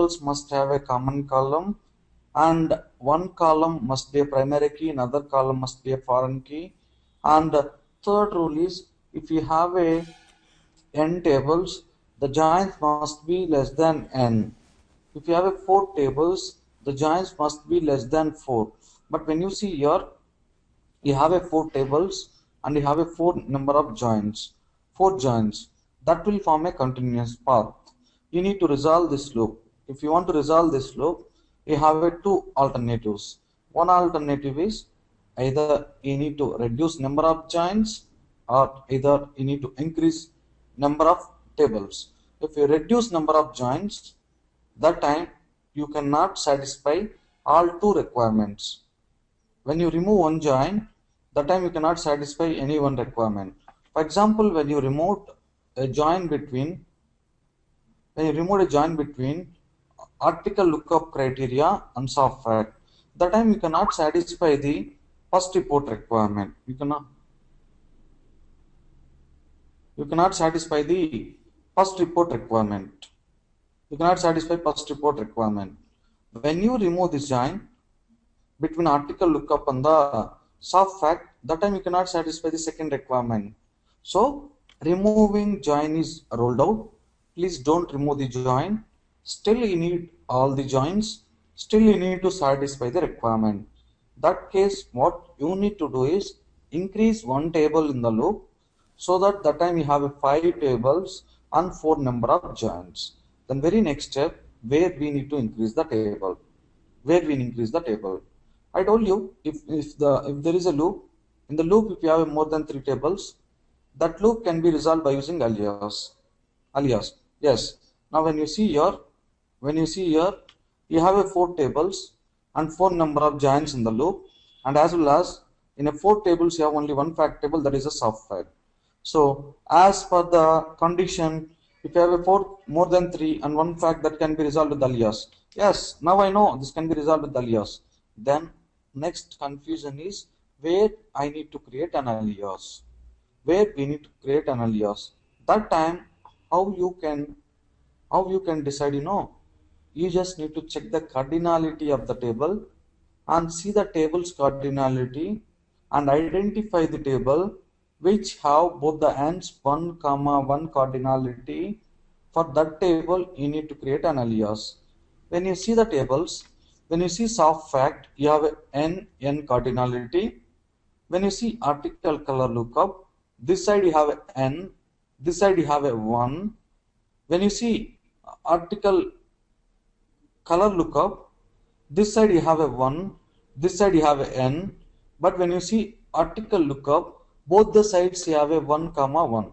tables must have a common column, and one column must be a primary key, another column must be a foreign key. And the third rule is, if you have a n tables, the joins must be less than n. If you have a 4 tables, the joins must be less than 4. But when you see here, you have a 4 tables and you have a 4 number of joins, 4 joins, that will form a continuous path. You need to resolve this loop. If you want to resolve this loop, you have a 2 alternatives. One alternative is either you need to reduce number of joins, or either you need to increase number of tables. If you reduce number of joins, that time you cannot satisfy all 2 requirements. When you remove one join, that time you cannot satisfy any one requirement. For example, when you removed a join between article lookup criteria and soft fact, that time you cannot satisfy the first report requirement. You cannot satisfy the first report requirement. When you remove this join between article lookup and the soft fact, that time you cannot satisfy the second requirement. So removing join is rolled out. Please don't remove the join. Still you need all the joins. Still you need to satisfy the requirement. That case, what you need to do is increase one table in the loop, so that time you have 5 tables and 4 number of joins. Then very next step, where we need to increase the table. I told you, if there is a loop, in the loop if you have more than 3 tables, that loop can be resolved by using alias. Yes. Now when you see here, you have a 4 tables and 4 number of joins in the loop, and as well as in a 4 tables you have only one fact table, that is a soft fact. So as per the condition, if you have a 4 more than 3 and one fact, that can be resolved with alias. Yes, now I know this can be resolved with alias. Then next confusion is where I need to create an alias. That time, how you can decide, you just need to check the cardinality of the table and see the table's cardinality and identify the table which have both the ends 1, 1 cardinality. For that table, you need to create an alias. When you see the tables, when you see soft fact, you have n cardinality. When you see article color lookup, this side you have n, this side you have a 1. When you see article color lookup, this side you have a 1, this side you have a n. But when you see article lookup, both the sides you have a 1, 1.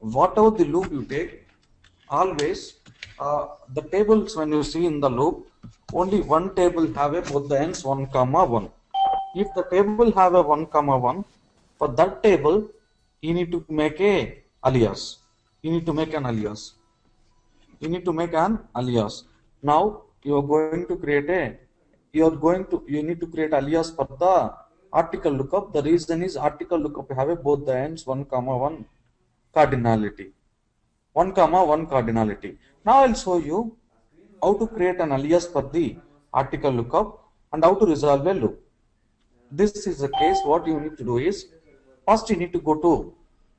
Whatever the loop you take, always the tables when you see in the loop, only one table have a both the ends 1, 1. If the table have a 1, 1, for that table you need to make a alias. You need to make an alias. Now you are going to create you need to create alias for the article lookup. The reason is article lookup have a both the ends 1, 1 cardinality. 1, 1 cardinality. Now I'll show you how to create an alias for the article lookup and how to resolve a loop. This is the case. What you need to do is, first you need to go to,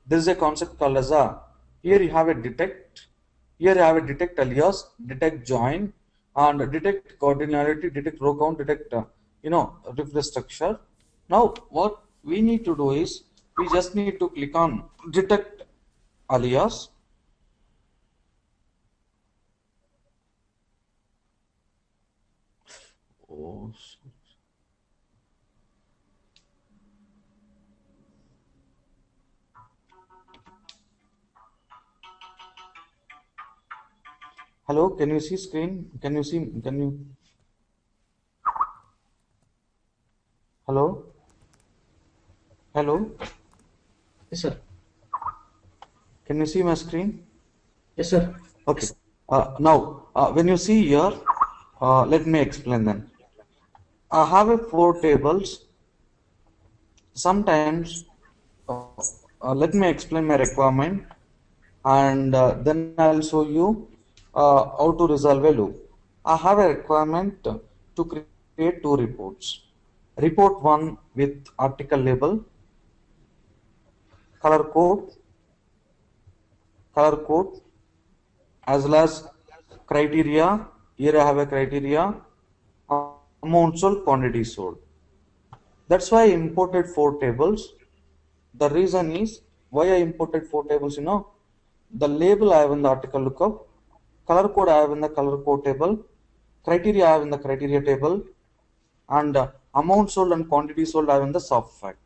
there is a concept called as here you have a detect alias, detect join, and detect cardinality, detect row count, detect refresh structure. Now what we need to do is, we just need to click on detect alias. Hello, can you see screen? Hello? Yes, sir. Can you see my screen? Yes, sir. Okay. Now, when you see here, let me explain then. I have a 4 tables. Sometimes, let me explain my requirement, and then I'll show you how to resolve a loop. I have a requirement to create two reports. Report 1 with article label, color code, as well as criteria. Here I have a criteria, amount sold, quantity sold. That's why I imported four tables. The reason is why I imported four tables, the label I have in the article lookup, color code I have in the color code table, criteria I have in the criteria table, and amount sold and quantity sold I have in the soft fact.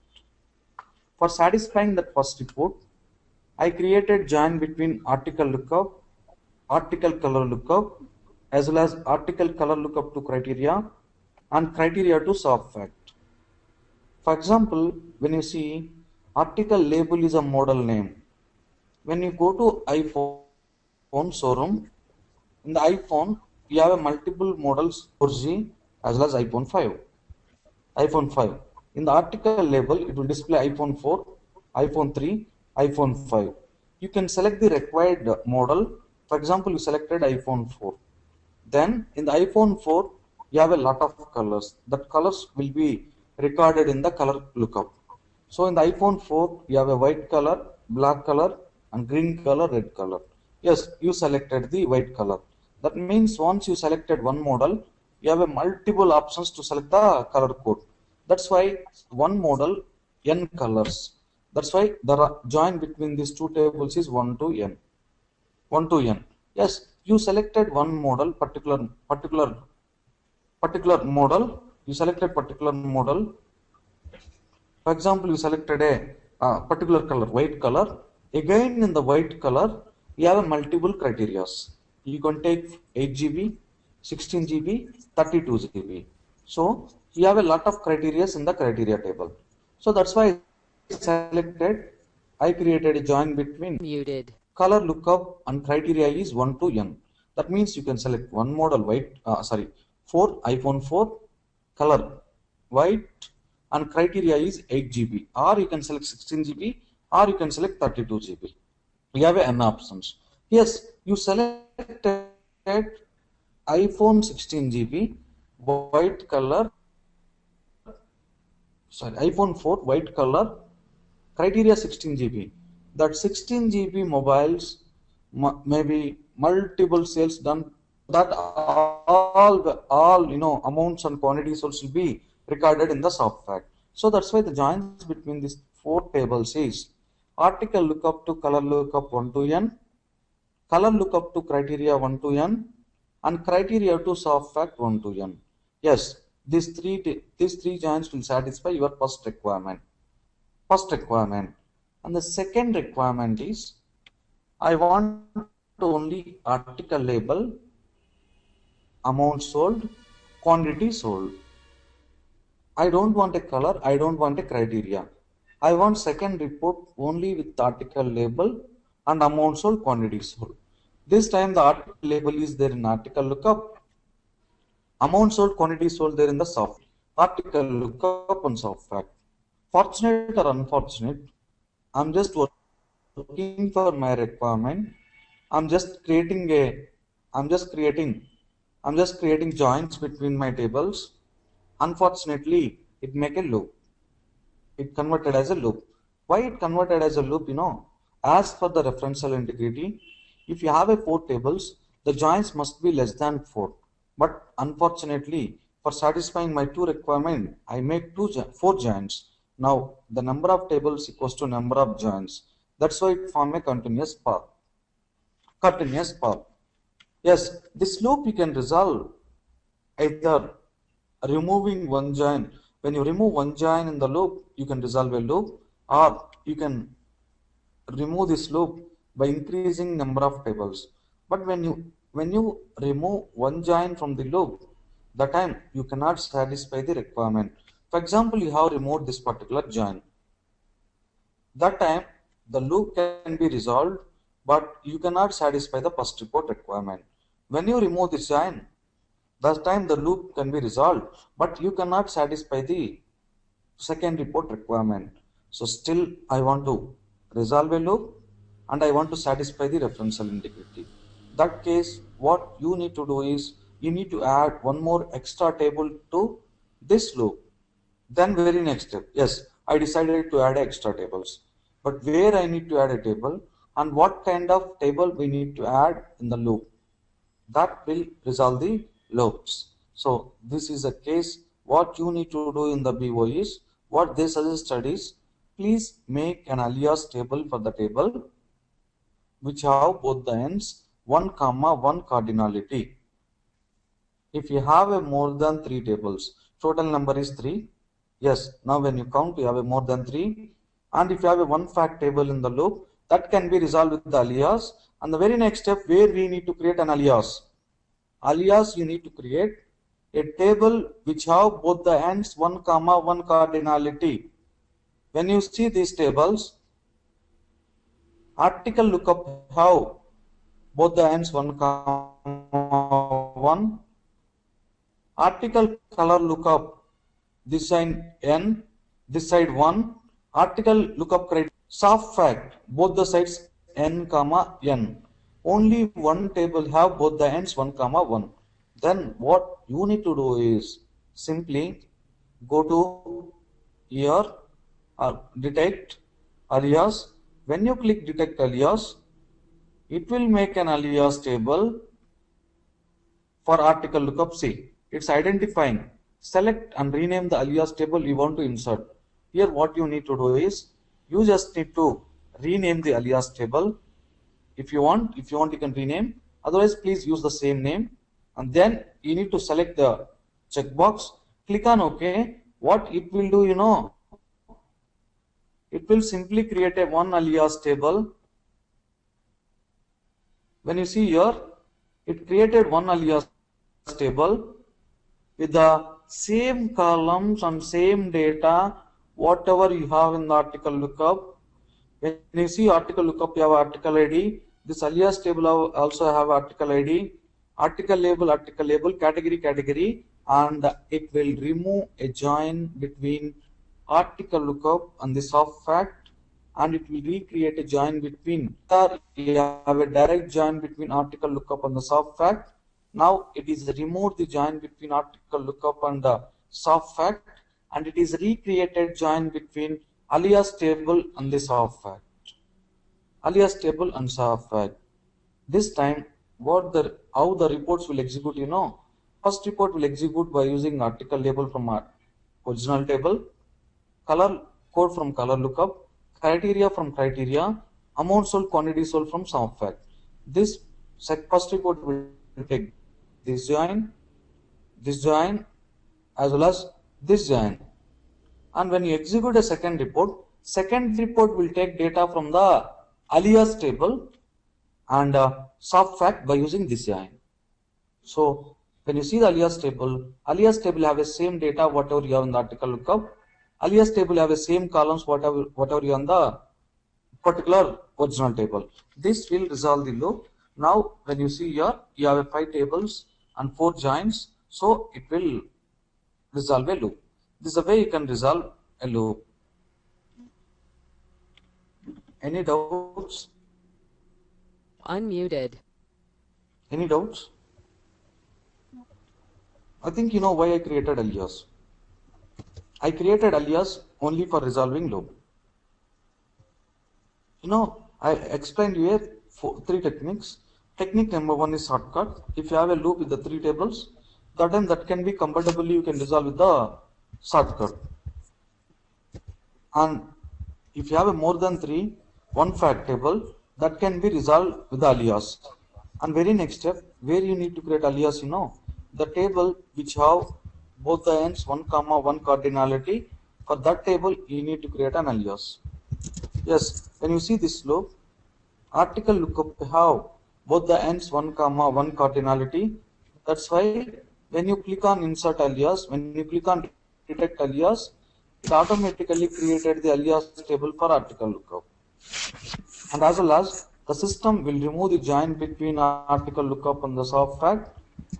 For satisfying that first report, I created join between article lookup, article color lookup, as well as article color lookup to criteria and criteria to soft fact. For example, when you see article label is a model name. When you go to iPhone showroom, in the iPhone, you have a multiple models 4G as well as iPhone 5. iPhone 5. In the article label, it will display iPhone 4, iPhone 3, iPhone 5. You can select the required model. For example, you selected iPhone 4. Then in the iPhone 4, you have a lot of colors. That colors will be recorded in the color lookup. So in the iPhone 4, you have a white color, black color, and green color, red color. Yes, you selected the white color. That means once you selected one model, you have a multiple options to select the color code. That's why one model, n colors. That's why the join between these two tables is 1 to n. 1 to n. Yes, you selected one model, particular model. You selected particular model. For example, you selected a particular color, white color. Again, in the white color, you have multiple criteria. You can take 8 GB, 16 GB, 32 GB. So you have a lot of criteria in the criteria table. So that's why I created a join between Muted. color lookup and criteria is 1 to n. That means you can select one model iPhone 4 color white and criteria is 8 GB, or you can select 16 GB, or you can select 32 GB. You have n options. Yes, you selected iPhone 16 GB white color, iPhone 4 white color, criteria 16 GB. That 16 GB mobiles maybe multiple sales done. That all amounts and quantities will be recorded in the soft fact. So that's why the joins between these four tables is article lookup to color lookup 1 to n, color lookup to criteria 1 to n, and criteria to soft fact 1 to n. Yes, these three joins will satisfy your first requirement. And the second requirement is I want only article label, amount sold, quantity sold. I don't want a color, I don't want a criteria. I want second report only with article label and amount sold, quantity sold. This time the article label is there in article lookup, amount sold, quantity sold there in the soft article lookup and soft fact. Fortunate or unfortunate, I'm just working for my requirement. I'm just creating I'm just creating I'm just creating joins between my tables. Unfortunately, it make a loop. It converted as a loop. Why it converted as a loop? As for the referential integrity, if you have a four tables, the joins must be less than 4. But unfortunately, for satisfying my two requirement, I make four joins. Now the number of tables equals to number of joins. That's why it form a continuous path. Continuous path. Yes, this loop you can resolve either removing one join. When you remove one join in the loop, you can resolve a loop, or you can remove this loop by increasing number of tables. But when you remove one join from the loop, the time you cannot satisfy the requirement. For example, you have removed this particular join. That time the loop can be resolved, but you cannot satisfy the first report requirement. When you remove this join, that time the loop can be resolved, but you cannot satisfy the second report requirement. So still I want to resolve a loop and I want to satisfy the referential integrity. That case, what you need to do is you need to add one more extra table to this loop. Then very next step, yes, I decided to add extra tables. But where I need to add a table and what kind of table we need to add in the loop, that will resolve the loops. So this is a case. What you need to do in the BO is, what they suggested is, please make an alias table for the table which have both the ends 1 comma 1 cardinality. If you have a more than 3 tables, total number is 3. Yes, now when you count, you have a more than 3. And if you have a one fact table in the loop, that can be resolved with the alias. And the very next step, where we need to create an alias. Alias, you need to create a table which have both the ends 1 comma 1 cardinality. When you see these tables, article lookup have both the ends 1 comma 1. Article color lookup, this side n, this side 1. Article lookup criteria, soft fact, both the sides n comma n. Only one table have both the ends 1 comma 1. Then what you need to do is simply go to here or detect alias. When you click detect alias, it will make an alias table for article lookup C. It's identifying. Select and rename the alias table you want to insert. Here what you need to do is, you just need to rename the alias table. If you want you can rename. Otherwise, please use the same name. And then you need to select the checkbox. Click on OK. What it will do, it will simply create a one alias table. When you see here, it created one alias table with the same columns and same data, whatever you have in the article lookup. When you see article lookup, you have article ID. This alias table also have article ID, article label, category, and it will remove a join between article lookup and the soft fact, and it will recreate a join between. You have a direct join between article lookup and the soft fact. Now it is removed the join between article lookup and the soft fact, and it is recreated join between alias table and the soft fact. Alias table and soft fact. This time, how the reports will execute, First report will execute by using article label from our original table, color code from color lookup, criteria from criteria, amount sold, quantity sold from soft fact. This first report will take this join, as well as this join. And when you execute a second report will take data from the alias table and soft fact by using this join. So when you see the alias table have the same data whatever you have in the article lookup. Alias table have the same columns whatever you have in the particular original table. This will resolve the loop. Now when you see here, you have 5 tables and 4 joins, so it will resolve a loop. This is the way you can resolve a loop. Any doubts? Unmuted. Any doubts? I think you know why I created alias. I created alias only for resolving loop. I explained here 3 techniques. Technique number 1 is shortcut. If you have a loop with the 3 tables, that can be comfortably you can resolve with the shortcut. And if you have a more than 3, one fact table, that can be resolved with the alias. And very next step, where you need to create alias, the table which have both the ends 1 comma 1 cardinality. For that table, you need to create an alias. Yes, when you see this loop, article lookup have both the ends 1 comma 1 cardinality. That's why when you click on insert alias, when you click on detect alias, it automatically created the alias table for article lookup. And as well as the system will remove the join between article lookup and the soft fact,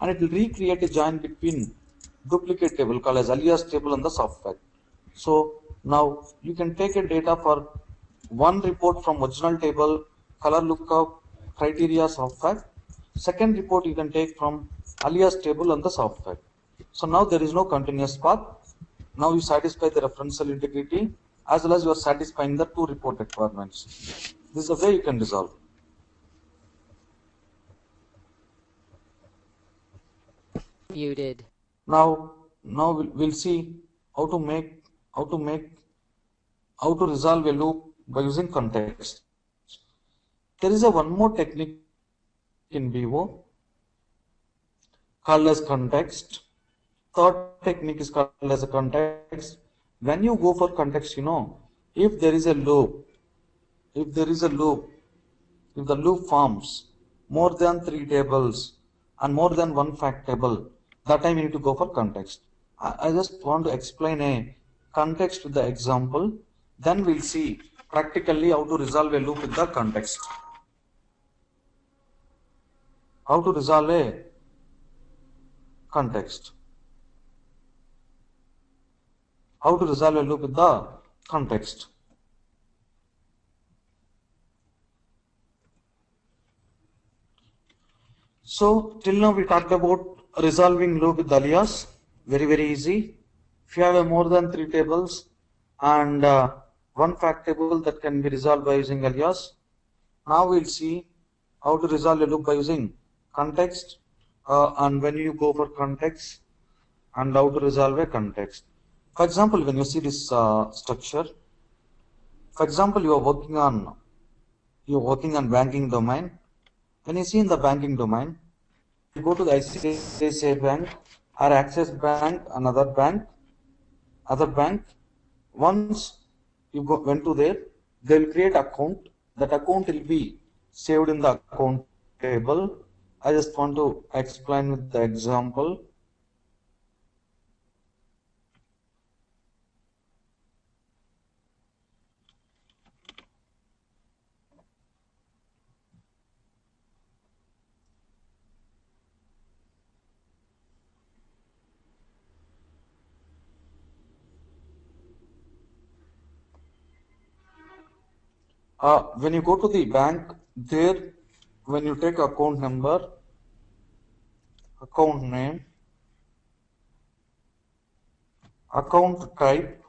and it will recreate a join between duplicate table called as alias table and the soft fact. So now you can take a data for one report from original table, color lookup, criteria, soft fact. Second report you can take from Alias table on the software. So now there is no continuous path. Now you satisfy the referential integrity as well as you are satisfying the two report requirements. This is the way you can resolve. Muted. Now we'll see how to resolve a loop by using context. There is one more technique in Vivo called as context. Third technique is called as a context. When you go for context, if there is a loop, if the loop forms more than 3 tables and more than one fact table, that time you need to go for context. I just want to explain a context with the example. Then we'll see practically how to resolve a loop with the context. How to resolve a context. How to resolve a loop with the context. So till now we talked about resolving loop with alias. Very easy. If you have more than 3 tables and one fact table that can be resolved by using alias. Now we'll see how to resolve a loop by using context and when you go for context and how to resolve a context. For example, when you see this structure, for example, you are working on banking domain. When you see in the banking domain, you go to the ICICI Bank or Axis Bank, other bank. Once you went to there, they will create account. That account will be saved in the account table. I just want to explain with the example. When you go to the bank, there, when you take account number, account name, account type,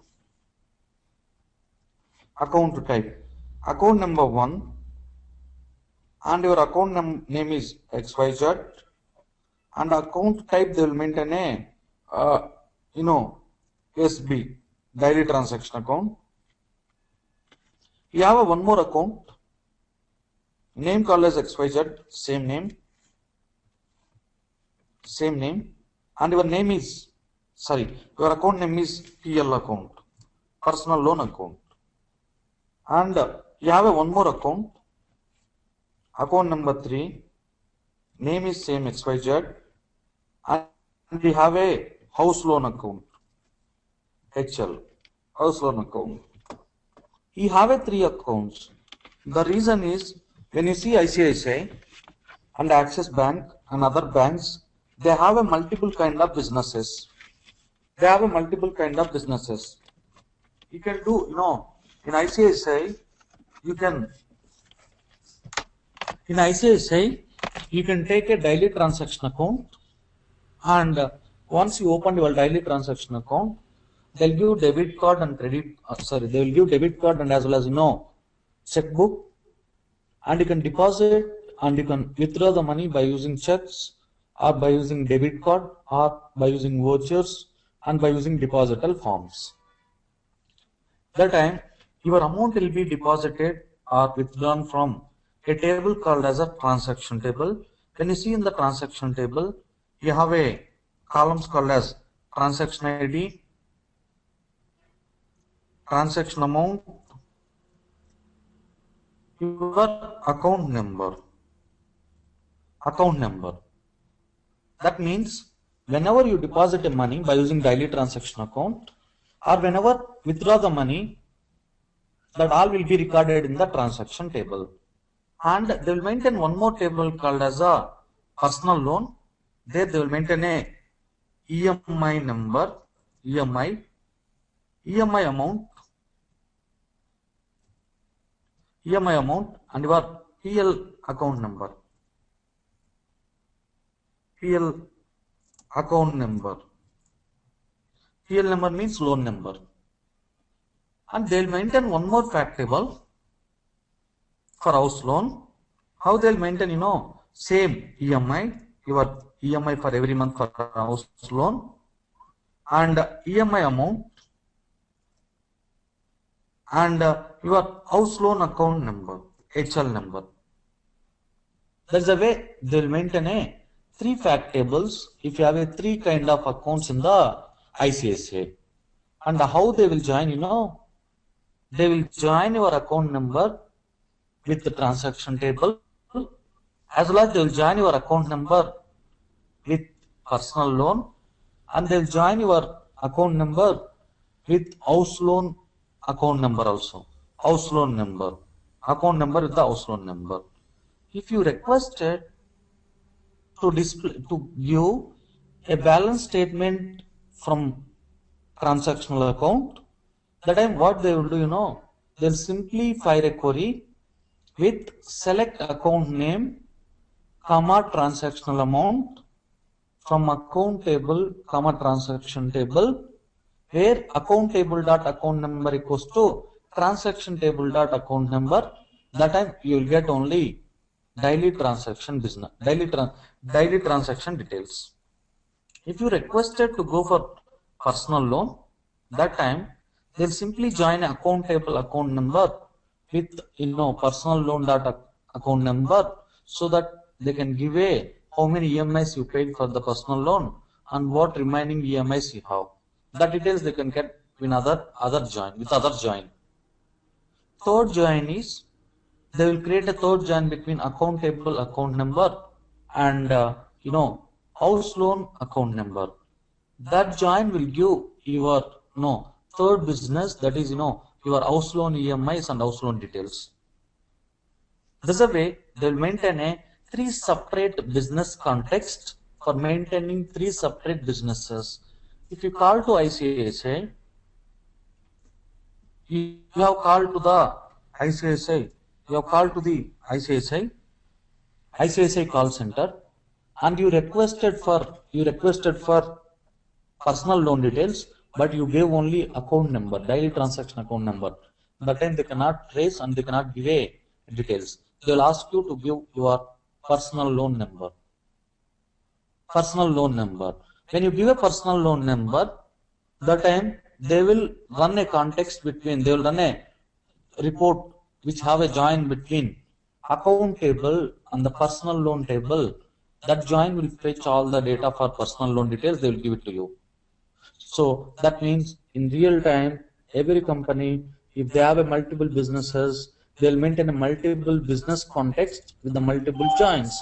account number 1, and your account name is XYZ, and account type they will maintain a, SB, daily transaction account. You have one more account, name called as XYZ, same name, and your account name is PL account, personal loan account. And you have one more account number 3, name is same XYZ, and we have a house loan account, HL, house loan account. You have 3 accounts. The reason is when you see ICICI and Axis Bank and other banks, they have a multiple kind of businesses. You can do, in ICICI, you can take a daily transaction account, and once you open your daily transaction account, they'll give debit card and they will give debit card and as well as checkbook, and you can deposit and you can withdraw the money by using checks or by using debit card or by using vouchers and by using deposital forms. That time your amount will be deposited or withdrawn from a table called as a transaction table. When you see in the transaction table, you have a columns called as transaction ID, transaction amount, your account number. That means whenever you deposit a money by using daily transaction account or whenever withdraw the money, that all will be recorded in the transaction table. And they will maintain one more table called as a personal loan. There they will maintain a EMI number, EMI amount, and your PL account number. PL account number. PL number means loan number. And they'll maintain one more fact table for house loan. How they'll maintain, same EMI, your EMI for every month for house loan, and EMI amount, and your house loan account number, HL number. That's the way they will maintain a 3 fact tables if you have a 3 kind of accounts in the ICICI. And how they will join, they will join your account number with the transaction table, as well as they will join your account number with personal loan, and they will join your account number with house loan account number also. House loan number. Account number with the house loan number. If you requested to give a balance statement from transactional account, that time what they will do, they'll simply fire a query with select account name, comma transactional amount from account table, comma transaction table, where account table dot account number equals to transaction table dot account number. That time you will get only daily transaction business, daily transaction details. If you requested to go for personal loan, that time they'll simply join account table account number with personal loan data account number, so that they can give a how many EMIs you paid for the personal loan and what remaining EMIs you have. That details they can get in other join. Third join is they will create a third join between account table account number and house loan account number. That join will give your third business, that is your house loan EMIs and house loan details. This way they will maintain a 3 separate business context for maintaining 3 separate businesses. If you call to ICICI, you have called to the ICICI, ICICI call center, and you requested for personal loan details, but you gave only account number, daily transaction account number. That time they cannot trace and they cannot give a details. They will ask you to give your personal loan number. When you give a personal loan number, that time they will run a report which have a join between account table and the personal loan table. That join will fetch all the data for personal loan details. They will give it to you. So that means in real time, every company, if they have a multiple businesses, they'll maintain a multiple business context with the multiple joins.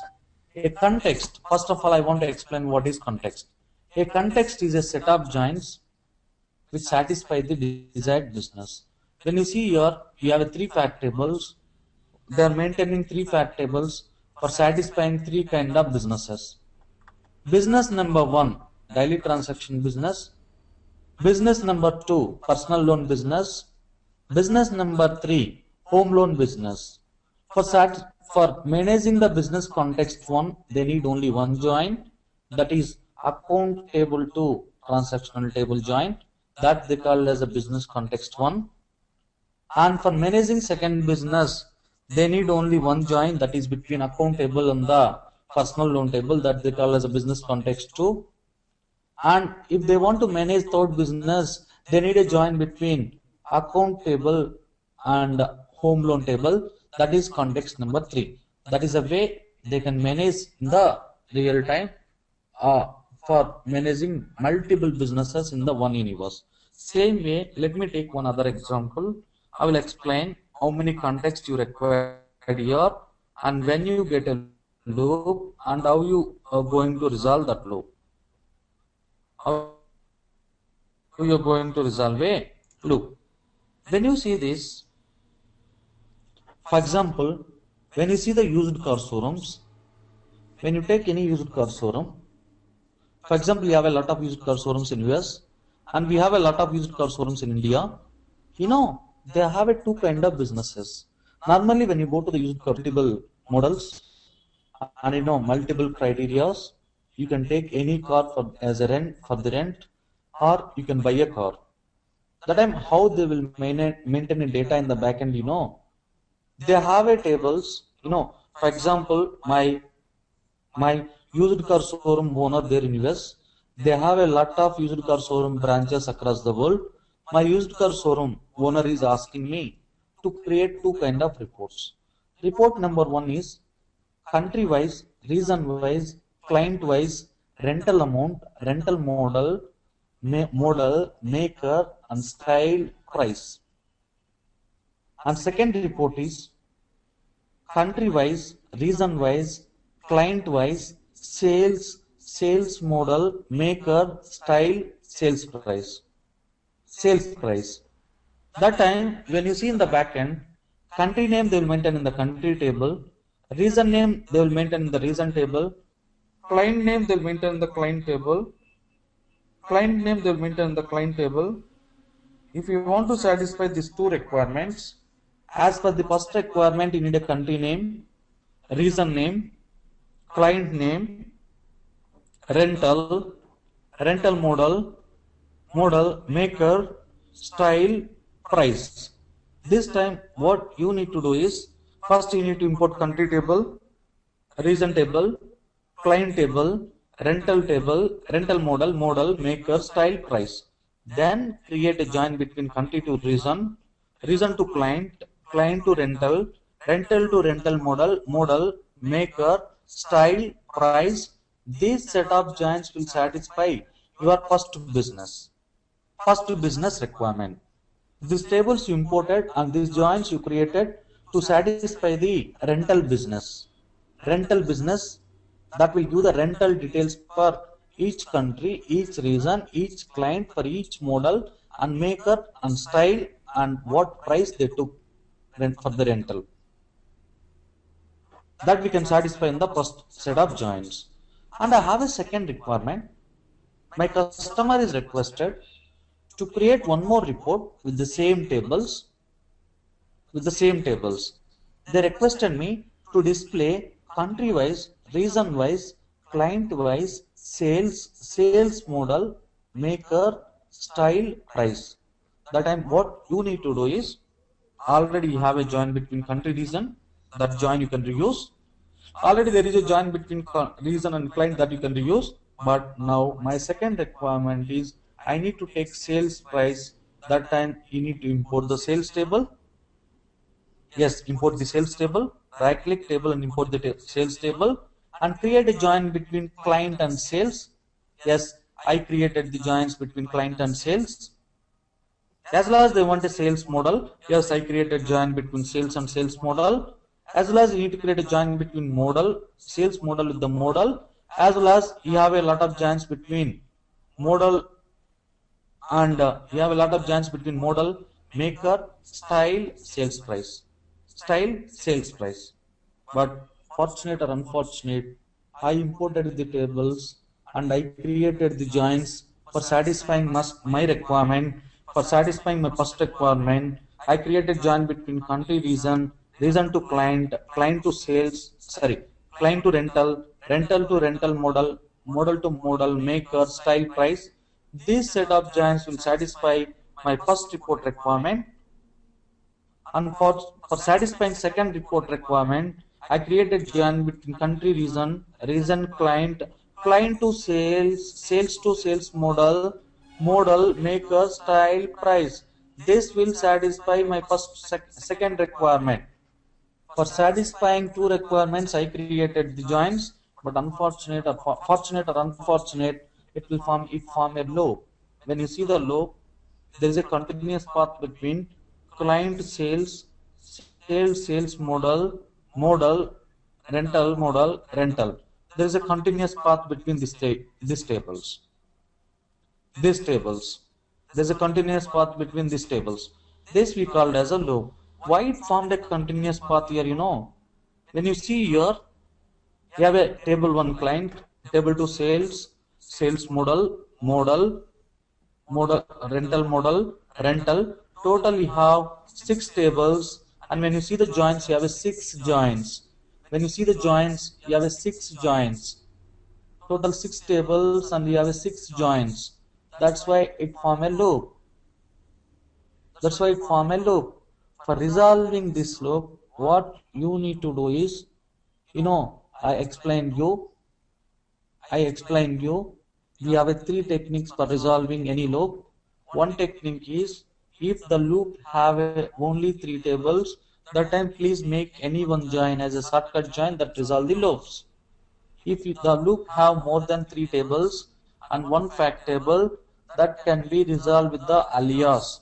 A context, first of all, I want to explain what is context. A context is a set of joins which satisfy the desired business. When you see here, you have 3 fact tables. They are maintaining 3 fact tables for satisfying 3 kind of businesses. Business number 1, daily transaction business. Business number 2, personal loan business. Business number 3, home loan business. For managing the business context 1, they need only one join, that is account table to transactional table join. That they call as a business context 1. And for managing second business, they need only one join, that is between account table and the personal loan table, that they call as a business context 2. And if they want to manage third business, they need a join between account table and home loan table, that is context number 3. That is a way they can manage in the real time for managing multiple businesses in the one universe. Same way, let me take one other example. I will explain how many contexts you require here and when you get a loop and how you are going to resolve that loop. How you are going to resolve a loop. When you see this, for example, when you see the used car showrooms, when you take any used car showroom, for example, we have a lot of used car showrooms in US and we have a lot of used car showrooms in India. They have a 2 kind of businesses. Normally, when you go to the used car, multiple models and multiple criterias, you can take any car for as a rent for the rent, or you can buy a car. That time how they will maintain a data in the backend, they have a tables, for example, my used car showroom owner there in US, they have a lot of used car showroom branches across the world. My used car showroom owner is asking me to create two kind of reports. Report number one is country wise, region wise, client wise, rental amount, rental model, maker and style, price. And second report is country wise, region wise, client wise, sales model, maker, style, sales price. That time when you see in the back end, country name they will maintain in the country table, region name they will maintain in the region table, client name they will maintain in the client table, client name they will maintain in the client table. If you want to satisfy these two requirements, as per the first requirement, you need a country name, region name, client name, rental, rental model, maker, style, price. This time what you need to do is, first you need to import country table, region table, client table, rental model, maker, style, price. Then create a join between country to region to client to rental to rental model, maker, style, price. These set of joins will satisfy your first business requirement. These tables you imported and these joins you created to satisfy the rental business that will give the rental details for each country, each region, each client, for each model and maker and style, and what price they took for the rental. That we can satisfy in the first set of joins. And I have a second requirement. My customer is requested to create one more report with the same tables. They requested me to display country wise, region wise, client wise, sales model, maker, style, price. That time what you need to do is, already you have a join between country region, that join you can reuse. Already there is a join between region and client that you can reuse. But now my second requirement is, I need to take sales price. That time you need to import the sales table. Yes, import the sales table. Right click table and import the sales table and create a join between client and sales. Yes, I created the joins between client and sales. As well as they want a sales model, yes, I created join between sales and sales model. As well as you need to create a join between sales model with the model. As well as you have a lot of joins between model and model, maker, style, sales price. But fortunate or unfortunate, I imported the tables and I created the joins for satisfying my requirement. For satisfying my first requirement, I created join between country region to client to client to rental to rental model to model, maker, style, price. This set of joins will satisfy my first report requirement. And for satisfying second report requirement, I created join between country region client to sales to sales model, maker, style, price. This will satisfy my second requirement. For satisfying two requirements, I created the joins, but fortunate or unfortunate, it form a loop. When you see the loop, there is a continuous path between client sales model, rental. There is a continuous path between these tables. These tables. There's a continuous path between these tables. This we called as a loop. Why it formed a continuous path here, When you see here, you have a table 1 client, table 2 sales model, rental. Total you have 6 tables, and when you see the joins, you have a 6 joins. When you see the joins, you have a 6 joins. total 6 tables and you have a 6 joins. That's why it form a loop. That's why it form a loop. For resolving this loop, what you need to do is, I explained you, we have a 3 techniques for resolving any loop. One technique is, if the loop have only 3 tables, that time please make any one join as a shortcut join that resolve the loops. If the loop have more than 3 tables and one fact table, that can be resolved with the alias.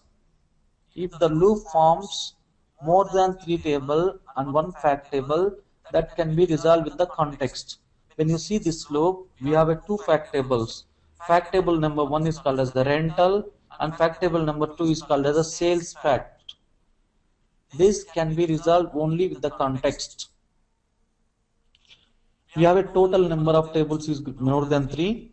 If the loop forms more than 3 table and one fact table, that can be resolved with the context. When you see this loop, we have a 2 fact tables. Fact table number 1 is called as the rental and fact table number 2 is called as the sales fact. This can be resolved only with the context. We have a total number of tables is more than 3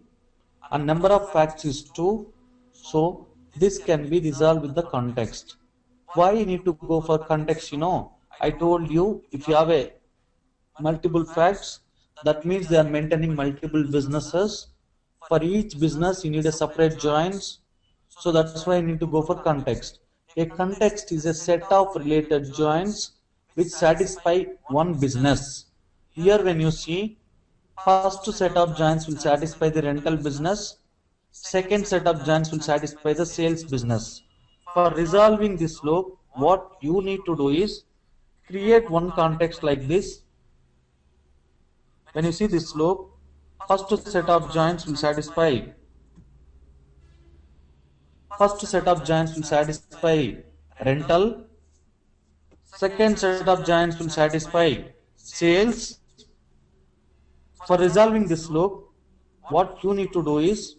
and number of facts is 2. So this can be resolved with the context. Why you need to go for context? I told you, if you have a multiple facts, that means they are maintaining multiple businesses. For each business you need a separate joins. So that's why you need to go for context. A context is a set of related joins which satisfy one business. Here when you see, first set of joins will satisfy the rental business. Second set of joins will satisfy the sales business. For resolving this loop, what you need to do is create one context like this. When you see this loop, first set of joins will satisfy rental. Second set of joins will satisfy sales. For resolving this loop, what you need to do is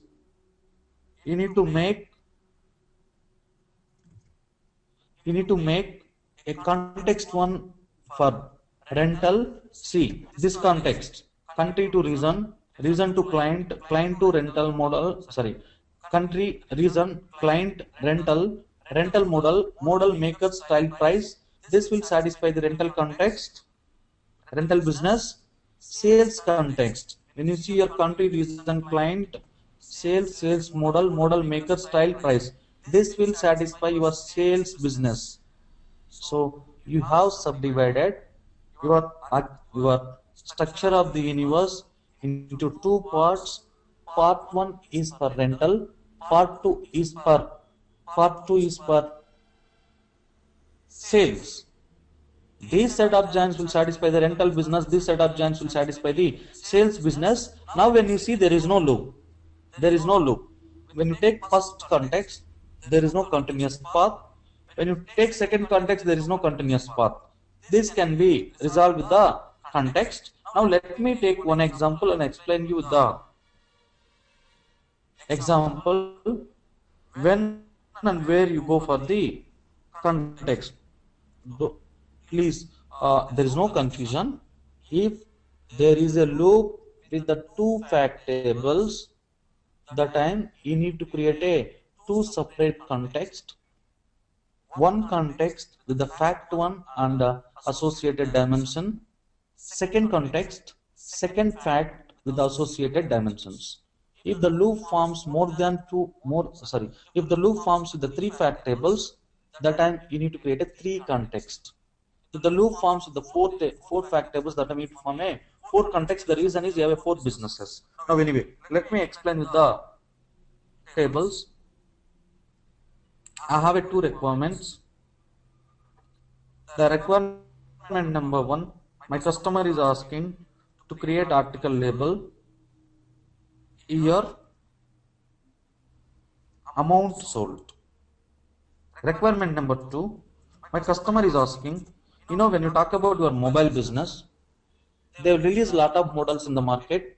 you need to make a context one for rental. See this context: country to region, region to client, client to rental model. Country, region, client, rental, rental model, model maker, style, price. This will satisfy the rental context, rental business. Sales context: when you see your country, region, client, sales model, model maker, style, price, this will satisfy your sales business. So you have subdivided your structure of the universe into 2 parts. Part 1 is for rental, part 2 is for sales. These set of joins will satisfy the rental business, this set of joins will satisfy the sales business. Now when you see, there is no loop. When you take first context, there is no continuous path. When you take second context, there is no continuous path. This can be resolved with the context. Now let me take one example and explain you the example when and where you go for the context. Please, there is no confusion. If there is a loop with the 2 fact tables, the time you need to create a 2 separate context. One context with the fact 1 and associated dimension. Second context, second fact with the associated dimensions. If the loop forms if the loop forms with the 3 fact tables, that time you need to create a 3 context. If the loop forms with the 4 fact tables, that time you need to form a 4 context. The reason is you have a 4 businesses. Now anyway, let me explain with the tables. I have a 2 requirements. The requirement number 1, my customer is asking to create article label, year, amount sold. Requirement number 2, my customer is asking, when you talk about your mobile business, they will release lot of models in the market.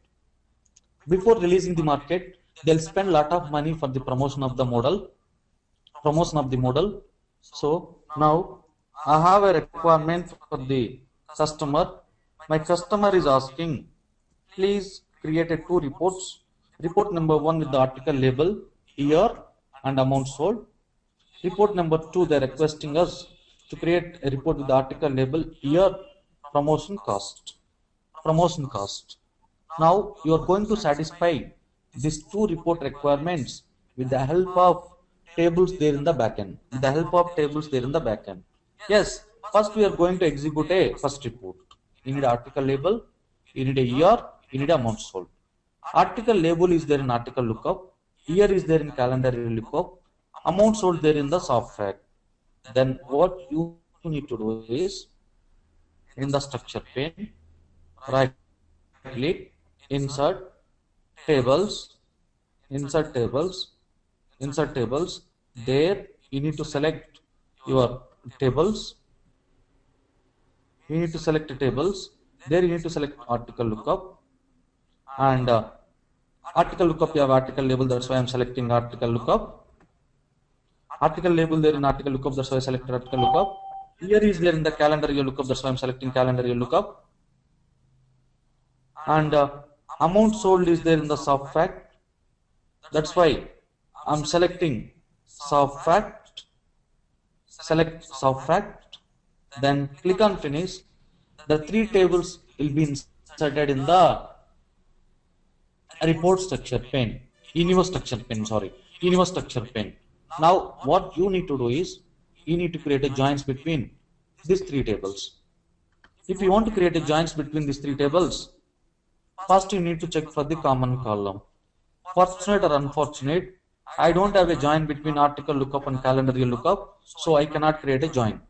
Before releasing the market, they'll spend lot of money for the promotion of the model. So now I have a requirement for the customer. My customer is asking, please create a 2 reports. Report number 1 with the article label, year and amount sold. Report number 2, they're requesting us to create a report with the article label, year, promotion cost. Now you are going to satisfy these two report requirements with the help of tables there in the backend. With the help of tables there in the backend. Yes, first we are going to execute a first report. You need article label, you need a year, you need amount sold. Article label is there in article lookup, year is there in calendar lookup, amount sold there in the software. Then what you need to do is in the structure pane, right click, insert tables, insert tables, insert tables. There you need to select your tables. You need to select tables. There you need to select article lookup and article lookup. You have article label. That's why I'm selecting article lookup. Article label there in article lookup. That's why I selected article lookup. Here is there in the calendar year lookup. That's why I'm selecting calendar year lookup. And amount sold is there in the soft fact. That's why I'm selecting soft fact. Select soft fact. Then click on finish. The three tables will be inserted in the report structure pane. Universe structure pane. Sorry, universe structure pane. Now what you need to do is you need to create a joins between these three tables. If you want to create a joins between these three tables, first you need to check for the common column. Fortunate or unfortunate, I don't have a join between article lookup and calendar year lookup, so I cannot create a join.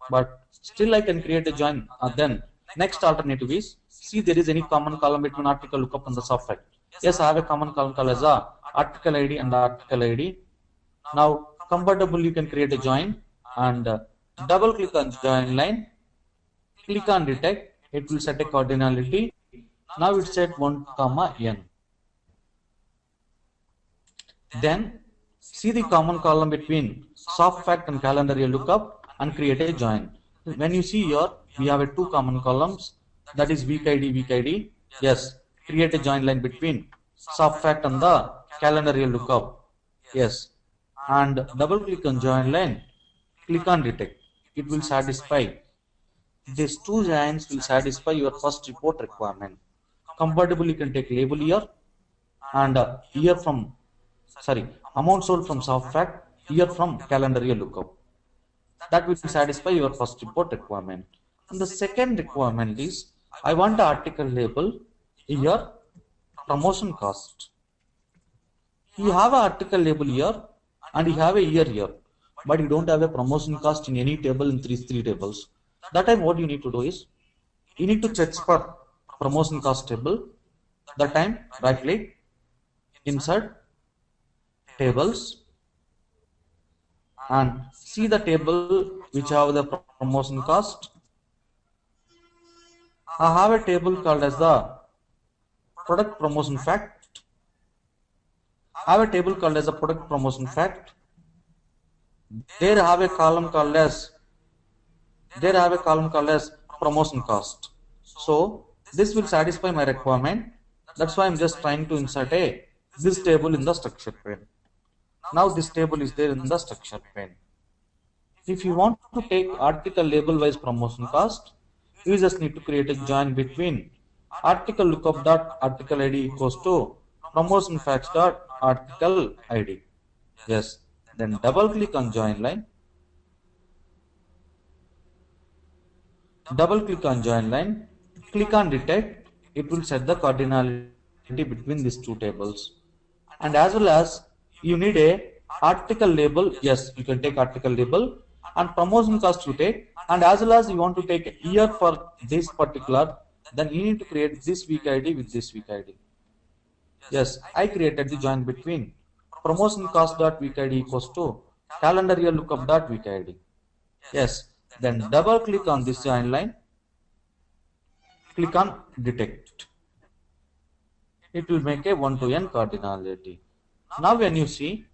But still I can create a join. Then next alternative is, see there is any common column between article lookup and the software. Yes, I have a common column called as a article ID and article ID. Now comfortable you can create a join and double click on join line, click on detect, it will set a cardinality. Now it's set 1, n. Then see the common column between soft fact and calendar year lookup and create a join. When you see here, we have a two common columns, that is week ID, week ID. Yes, create a join line between soft fact and the calendar year lookup. Yes, and double click on join line, click on detect. It will satisfy. These two joins will satisfy your first report requirement. Compatible you can take label year and year from, sorry, amount sold from soft fact, year from calendar year lookup. That will satisfy your first report requirement. And the second requirement is, I want the article label, year, promotion cost. You have an article label here and you have a year here, but you don't have a promotion cost in any table in these three tables. That time what you need to do is, you need to search for promotion cost table. That time right click, insert tables and see the table which have the promotion cost. I have a table called as the product promotion fact. I have a table called as a product promotion fact. There I have a column called as promotion cost. So this will satisfy my requirement. That's why I'm just trying to insert this table in the structure pane. Now this table is there in the structure pane. If you want to take article label wise promotion cost, you just need to create a join between article lookup dot article ID equals to promotion facts dot article ID. Yes. Then double click on join line. Double click on join line. Click on detect. It will set the cardinality between these two tables. And as well as you need a article label. Yes, you can take article label and promotion cost you take. And as well as you want to take a year for this particular, then you need to create this week ID with this week ID. Yes, I created the join between promotion cost dot week ID equals to calendar year lookup dot week ID. Yes, then double click on this join line, click on detect. It will make a 1 to n cardinality. Now when you see,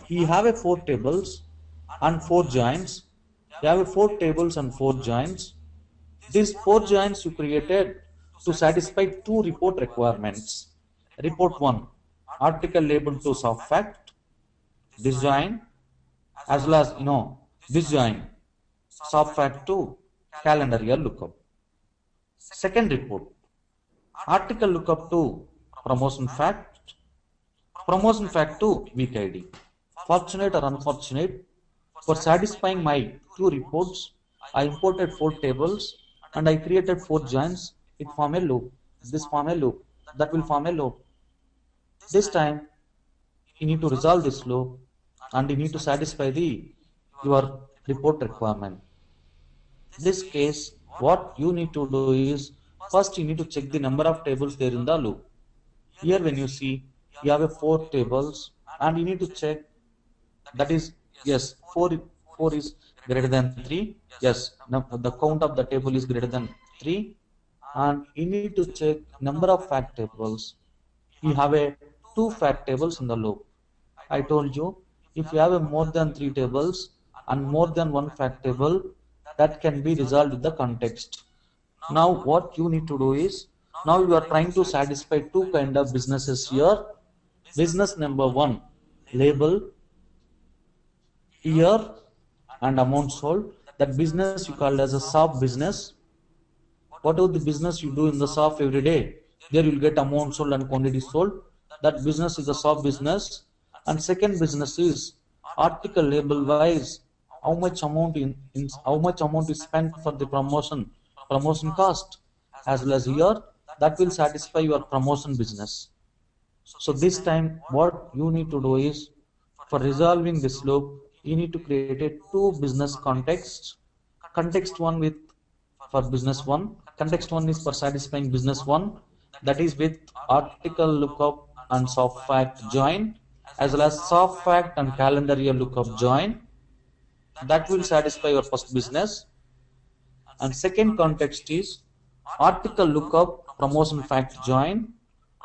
you have a 4 tables and 4 joins. You have a 4 tables and 4 joins. These 4 joins you created to satisfy 2 report requirements. Report 1, article label to soft fact, this join, as well as this join, soft fact to calendar year lookup. Second report, Article lookup to promotion fact, promotion fact to weak ID. Fortunate or unfortunate, for satisfying my two reports, I imported 4 tables and I created 4 joins. It form a loop. This form a loop. That will form a loop. This time you need to resolve this loop and you need to satisfy the your report requirement. This case, what you need to do is first you need to check the number of tables there in the loop. Here when you see you have a 4 tables and you need to check that is yes 4 is greater than 3. Yes, now the count of the table is greater than 3 and you need to check number of fact tables. You have a 2 fact tables in the loop. I told you if you have a more than 3 tables and more than 1 fact table, that can be resolved with the context. Now what you need to do is, now you are trying to satisfy two kind of businesses here. Business number 1, label, year and amount sold. That business you call as a shop business. Whatever the business you do in the shop every day, there you will get amount sold and quantity sold. That business is a shop business. And second business is article label wise, how much amount how much amount is spent for the promotion cost, as well as year. That will satisfy your promotion business. So this time what you need to do is, for resolving this loop, you need to create a two business contexts. Context 1 with for business 1. Context 1 is for satisfying business 1, that is with article lookup and soft fact join, as well as soft fact and calendar year lookup join. That will satisfy your first business. And second context is article lookup promotion fact join,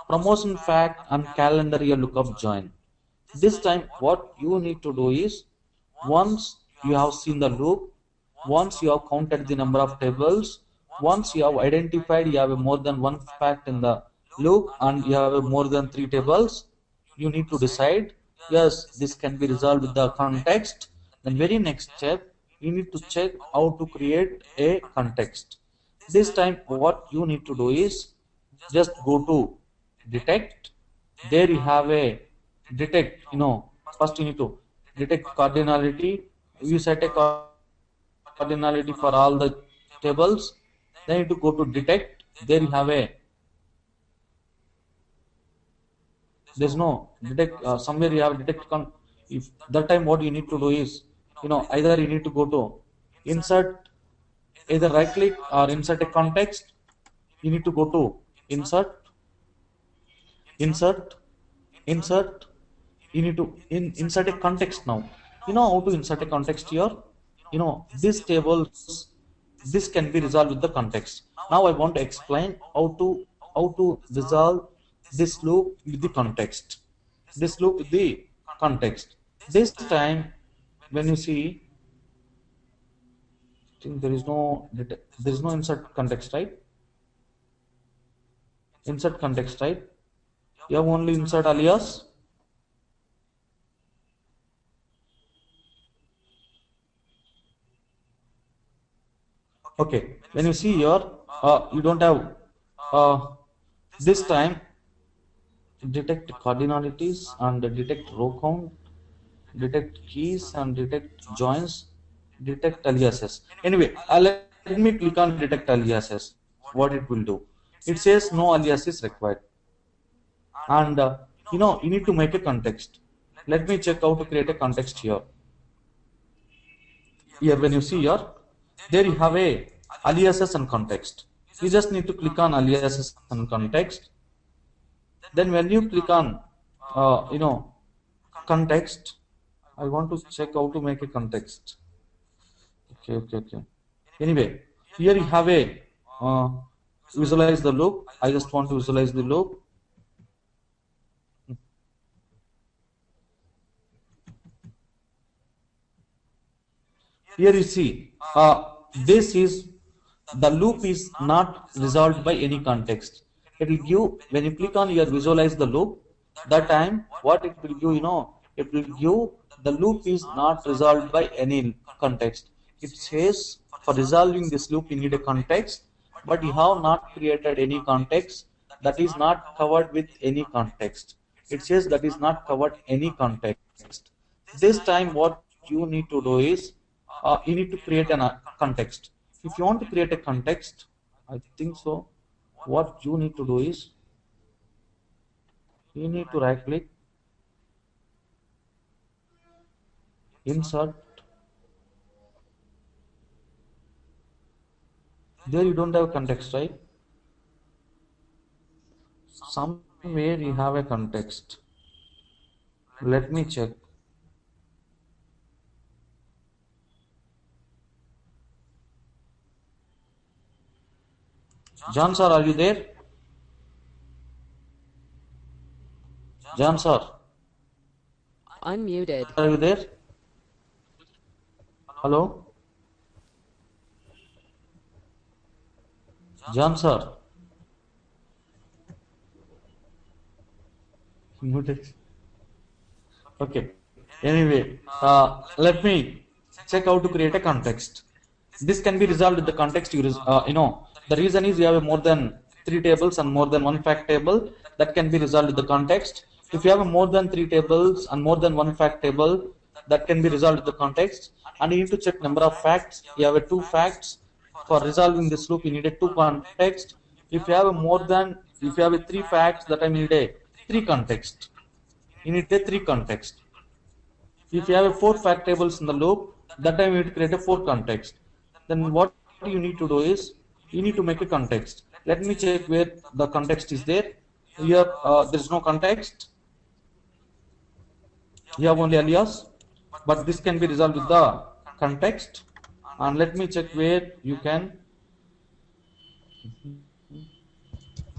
promotion fact and calendar year lookup join. This time what you need to do is, once you have seen the loop, once you have counted the number of tables, once you have identified you have a more than 1 fact in the loop and you have a more than 3 tables, you need to decide, yes, this can be resolved with the context. Then very next step, you need to check how to create a context. This time what you need to do is, just go to detect. There you have a detect, first you need to detect cardinality. You set a cardinality for all the tables. Then you need to go to detect. There you have a, there's no detect, somewhere you have detect if that time what you need to do is, either you need to go to insert, either right click or insert a context. You need to go to insert, insert, insert. You need to insert a context. Now you know how to insert a context here. These tables, this can be resolved with the context. Now I want to explain how to resolve this loop with the context. This loop with the context. This time when you see, I think there is no insert context, right? Insert context, right? You have only insert alias. Okay, when you see here, you don't have this time detect cardinalities and detect row count, detect keys and detect joins, detect aliases. Anyway, let me click on detect aliases. What it will do? It says no alias is required, and you need to make a context. Let me check how to create a context here. Here when you see here, there you have a aliases and context. You just need to click on aliases and context. Then when you click on context, I want to check how to make a context. Okay. Anyway, here you have a visualize the loop. I just want to visualize the loop. Here you see, this is, the loop is not resolved by any context. It will give, when you click on your visualize the loop, that time what it will give, it will give the loop is not resolved by any context. It says for resolving this loop you need a context, but you have not created any context. that is not covered with any context. It says that is not covered any context. This time what you need to do is you need to create a context. If you want to create a context, I think so, what you need to do is you need to right click, insert. There you don't have context, right? Somewhere you have a context. Let me check. John sir, are you there? John sir, Unmuted. are you there? Hello? John sir. Muted. Okay. Anyway, let me check how to create a context. This can be resolved with the context the reason is you have more than 3 tables and more than 1 fact table. That can be resolved with the context. If you have more than 3 tables and more than 1 fact table, that can be resolved with the context. And you need to check number of facts. You have 2 facts. For resolving this loop, you need a 2 context. If you have 3 facts, that time you need a 3 context. You need a 3 context. If you have 4 fact tables in the loop, that time you need to create a 4 context. Then what you need to do is you need to make a context. Let me check where the context is there. Here there is no context. You have only alias, but this can be resolved with the context. And let me check where you can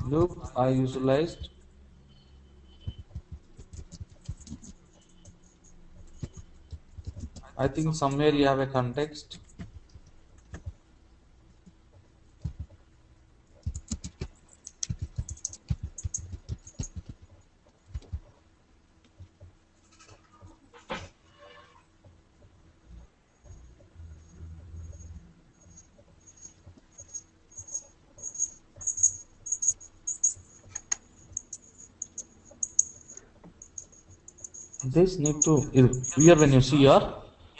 loop I utilized. I think somewhere you have a context. This need to here when you see here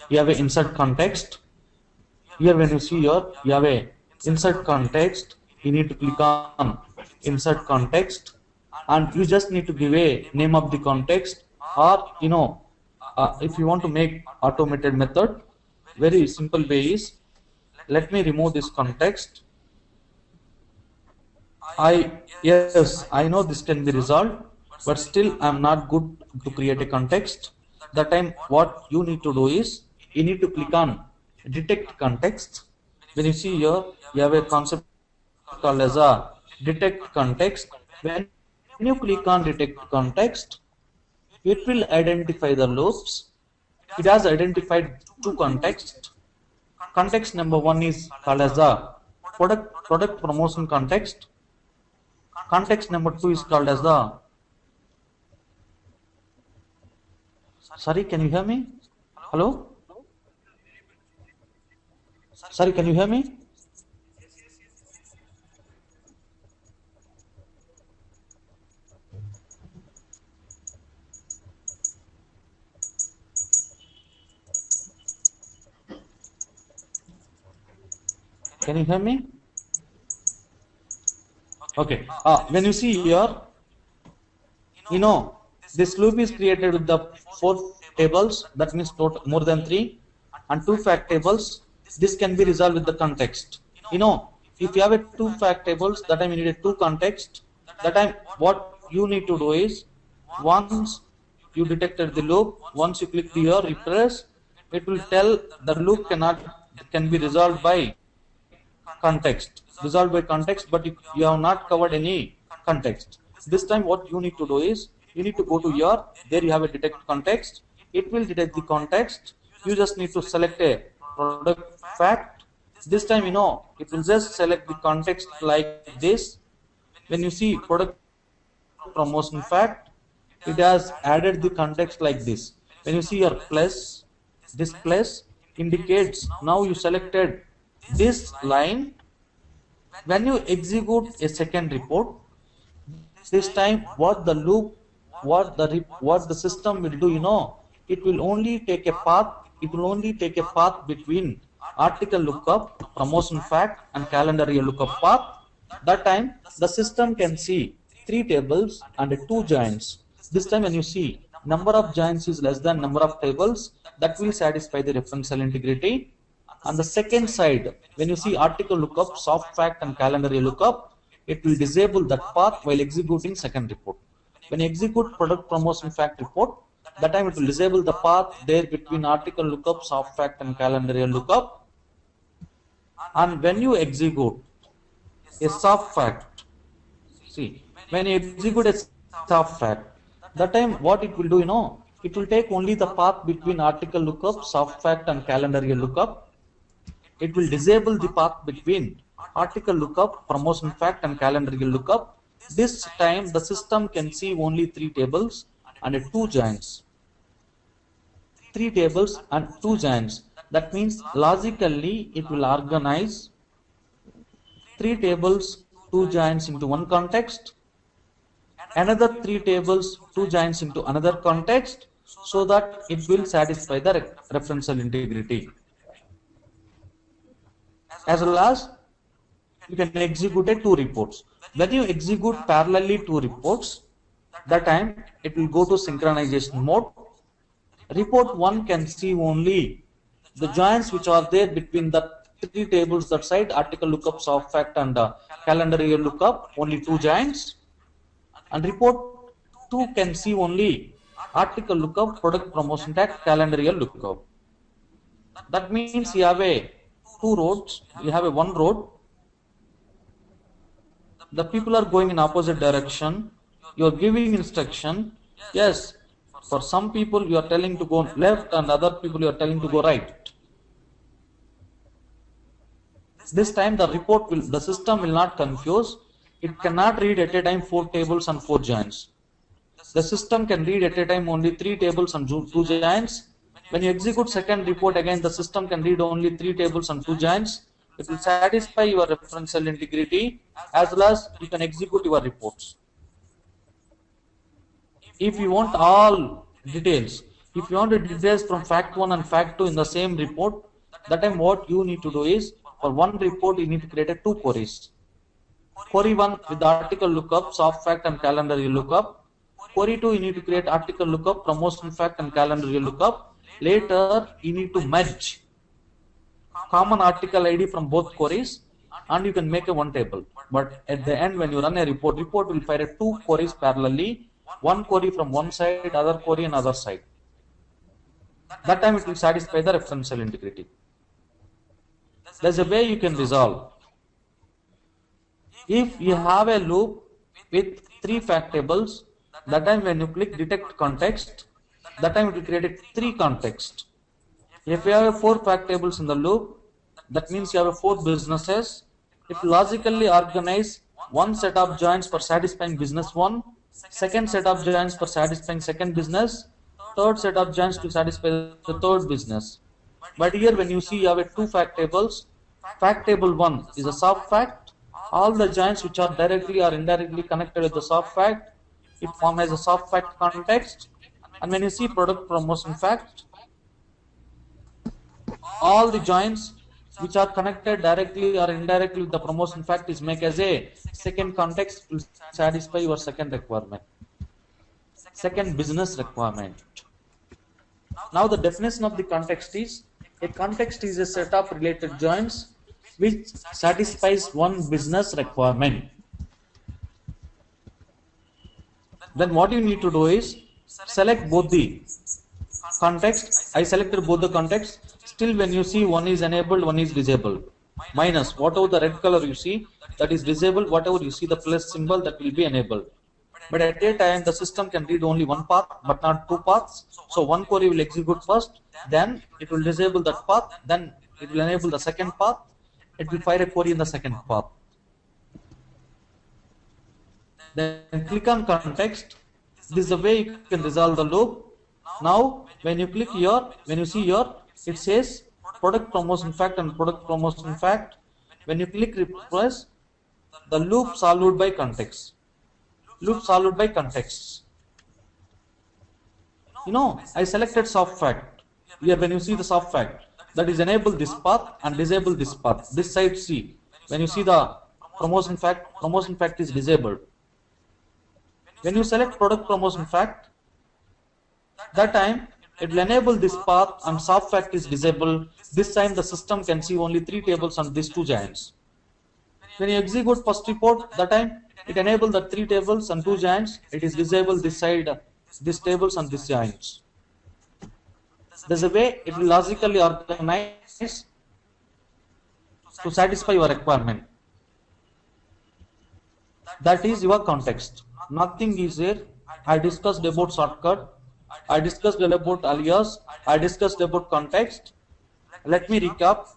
you have a insert context. Here when you see here you have a insert context. You need to click on insert context and you just need to give a name of the context, or if you want to make automated method, very simple way is, let me remove this context. Yes, I know this can be resolved, but still I'm not good to create a context. That time what you need to do is you need to click on detect context. When you see here you have a concept called as a detect context. When you click on detect context, it will identify the loops. It has identified 2 contexts. Context number 1 is called as the product promotion context. Context number 2 is called as the, sorry, can you hear me? Hello? Sorry, can you hear me? Can you hear me? Okay. When you see here, this loop is created with the 4 tables, that means total more than 3, and 2 fact tables. This can be resolved with the context. If you have a 2 fact tables, that time you need a 2 context. That time what you need to do is, once you detected the loop, once you click here, refresh, it will tell the loop can be resolved by context. Resolved by context, but you have not covered any context. This time what you need to do is, you need to go to here, there you have a detect context. It will detect the context. You just need to select a product fact. This time it will just select the context like this. When you see product promotion fact, it has added the context like this. When you see your plus, this plus indicates now you selected this line. When you execute a second report, This time what the system will do, it will only take a path between article lookup, promotion fact, and calendar year lookup path. That time the system can see three tables and two joins. This time when you see number of joins is less than number of tables, that will satisfy the referential integrity. On the second side, when you see article lookup, soft fact, and calendar year lookup, it will disable that path while executing second report. When you execute product promotion fact report, that time it will disable the path there between article lookup, soft fact, and calendar year lookup. And when you execute a soft fact, see, when you execute a soft fact, that time what it will do, it will take only the path between article lookup, soft fact, and calendar year lookup. It will disable the path between article lookup, promotion fact, and calendar year lookup. This time the system can see only three tables and two joins. Three tables and two joins. That means logically it will organize three tables, two joins into one context, another three tables, two joins into another context, so that it will satisfy the referential integrity. As well as you can execute two reports. When you execute parallelly two reports, that time it will go to synchronization mode. Report 1 can see only the joins which are there between the three tables that side, article lookup, soft fact, and calendar year lookup, only two joins. And report 2 can see only article lookup, product promotion tag, calendar year lookup. That means you have two roads, you have one road. The people are going in opposite direction. You are giving instruction. Yes, for some people you are telling to go left, and other people you are telling to go right. This time the system will not confuse. It cannot read at a time 4 tables and 4 joins. The system can read at a time only 3 tables and 2 joins. When you execute second report, again the system can read only 3 tables and 2 joins. It will satisfy your referential integrity, as well as you can execute your reports. If you want all details, if you want the details from fact 1 and fact 2 in the same report, that time what you need to do is, for one report you need to create 2 queries. Query 1 with the article lookup, soft fact, and calendar year lookup. Query 2 you need to create article lookup, promotion fact, and calendar year lookup. Later you need to merge common article ID from both queries, and you can make a one table. But at the end, when you run a report will fire 2 queries parallelly, one query from one side, other query on other side. That time it will satisfy the referential integrity. There's a way you can resolve. If you have a loop with 3 fact tables, that time when you click detect context, that time it will create 3 context. If you have 4 fact tables in the loop, that means you have 4 businesses. It will logically organize one set of joins for satisfying business 1, second set of joins for satisfying second business, third set of joins to satisfy the third business. But here when you see you have 2 fact tables, fact table 1 is a soft fact. All the joins which are directly or indirectly connected with the soft fact, it forms as a soft fact context. And when you see product promotion fact, all the joins which are connected directly or indirectly with the promotion fact is make as a second context will satisfy your second requirement, second business requirement. Now the definition of the context is, a context is a set of related joins which satisfies one business requirement. Then what you need to do is select both the context. I selected both the context. Still when you see one is enabled, one is disabled. Minus whatever the red color you see, that is disabled. Whatever you see the plus symbol, that will be enabled. But at a time the system can read only one path but not 2 paths. So one query will execute first, then it will disable that path, then it will enable the second path, it will fire a query in the second path. Then click on context. This is the way you can resolve the loop. Now when you click here, when you see here, it says product promotion fact and product promotion fact. When you click refresh, the loop solved by context. loop solved by contexts. I selected soft fact. Here when you see the soft fact, that is enable this path and disable this path. This side see, when you see the promotion fact is disabled. When you select product promotion fact, that time it will enable this path and soft fact is disabled. This time the system can see only 3 tables and these 2 giants. When you execute first report, that time it enable the 3 tables and 2 giants. It is disabled this side, these tables and these giants. There's a way it will logically organize to satisfy your requirement. That is your context. Nothing is there. I discussed about shortcut. I discussed about alias. I discussed about context. Let me recap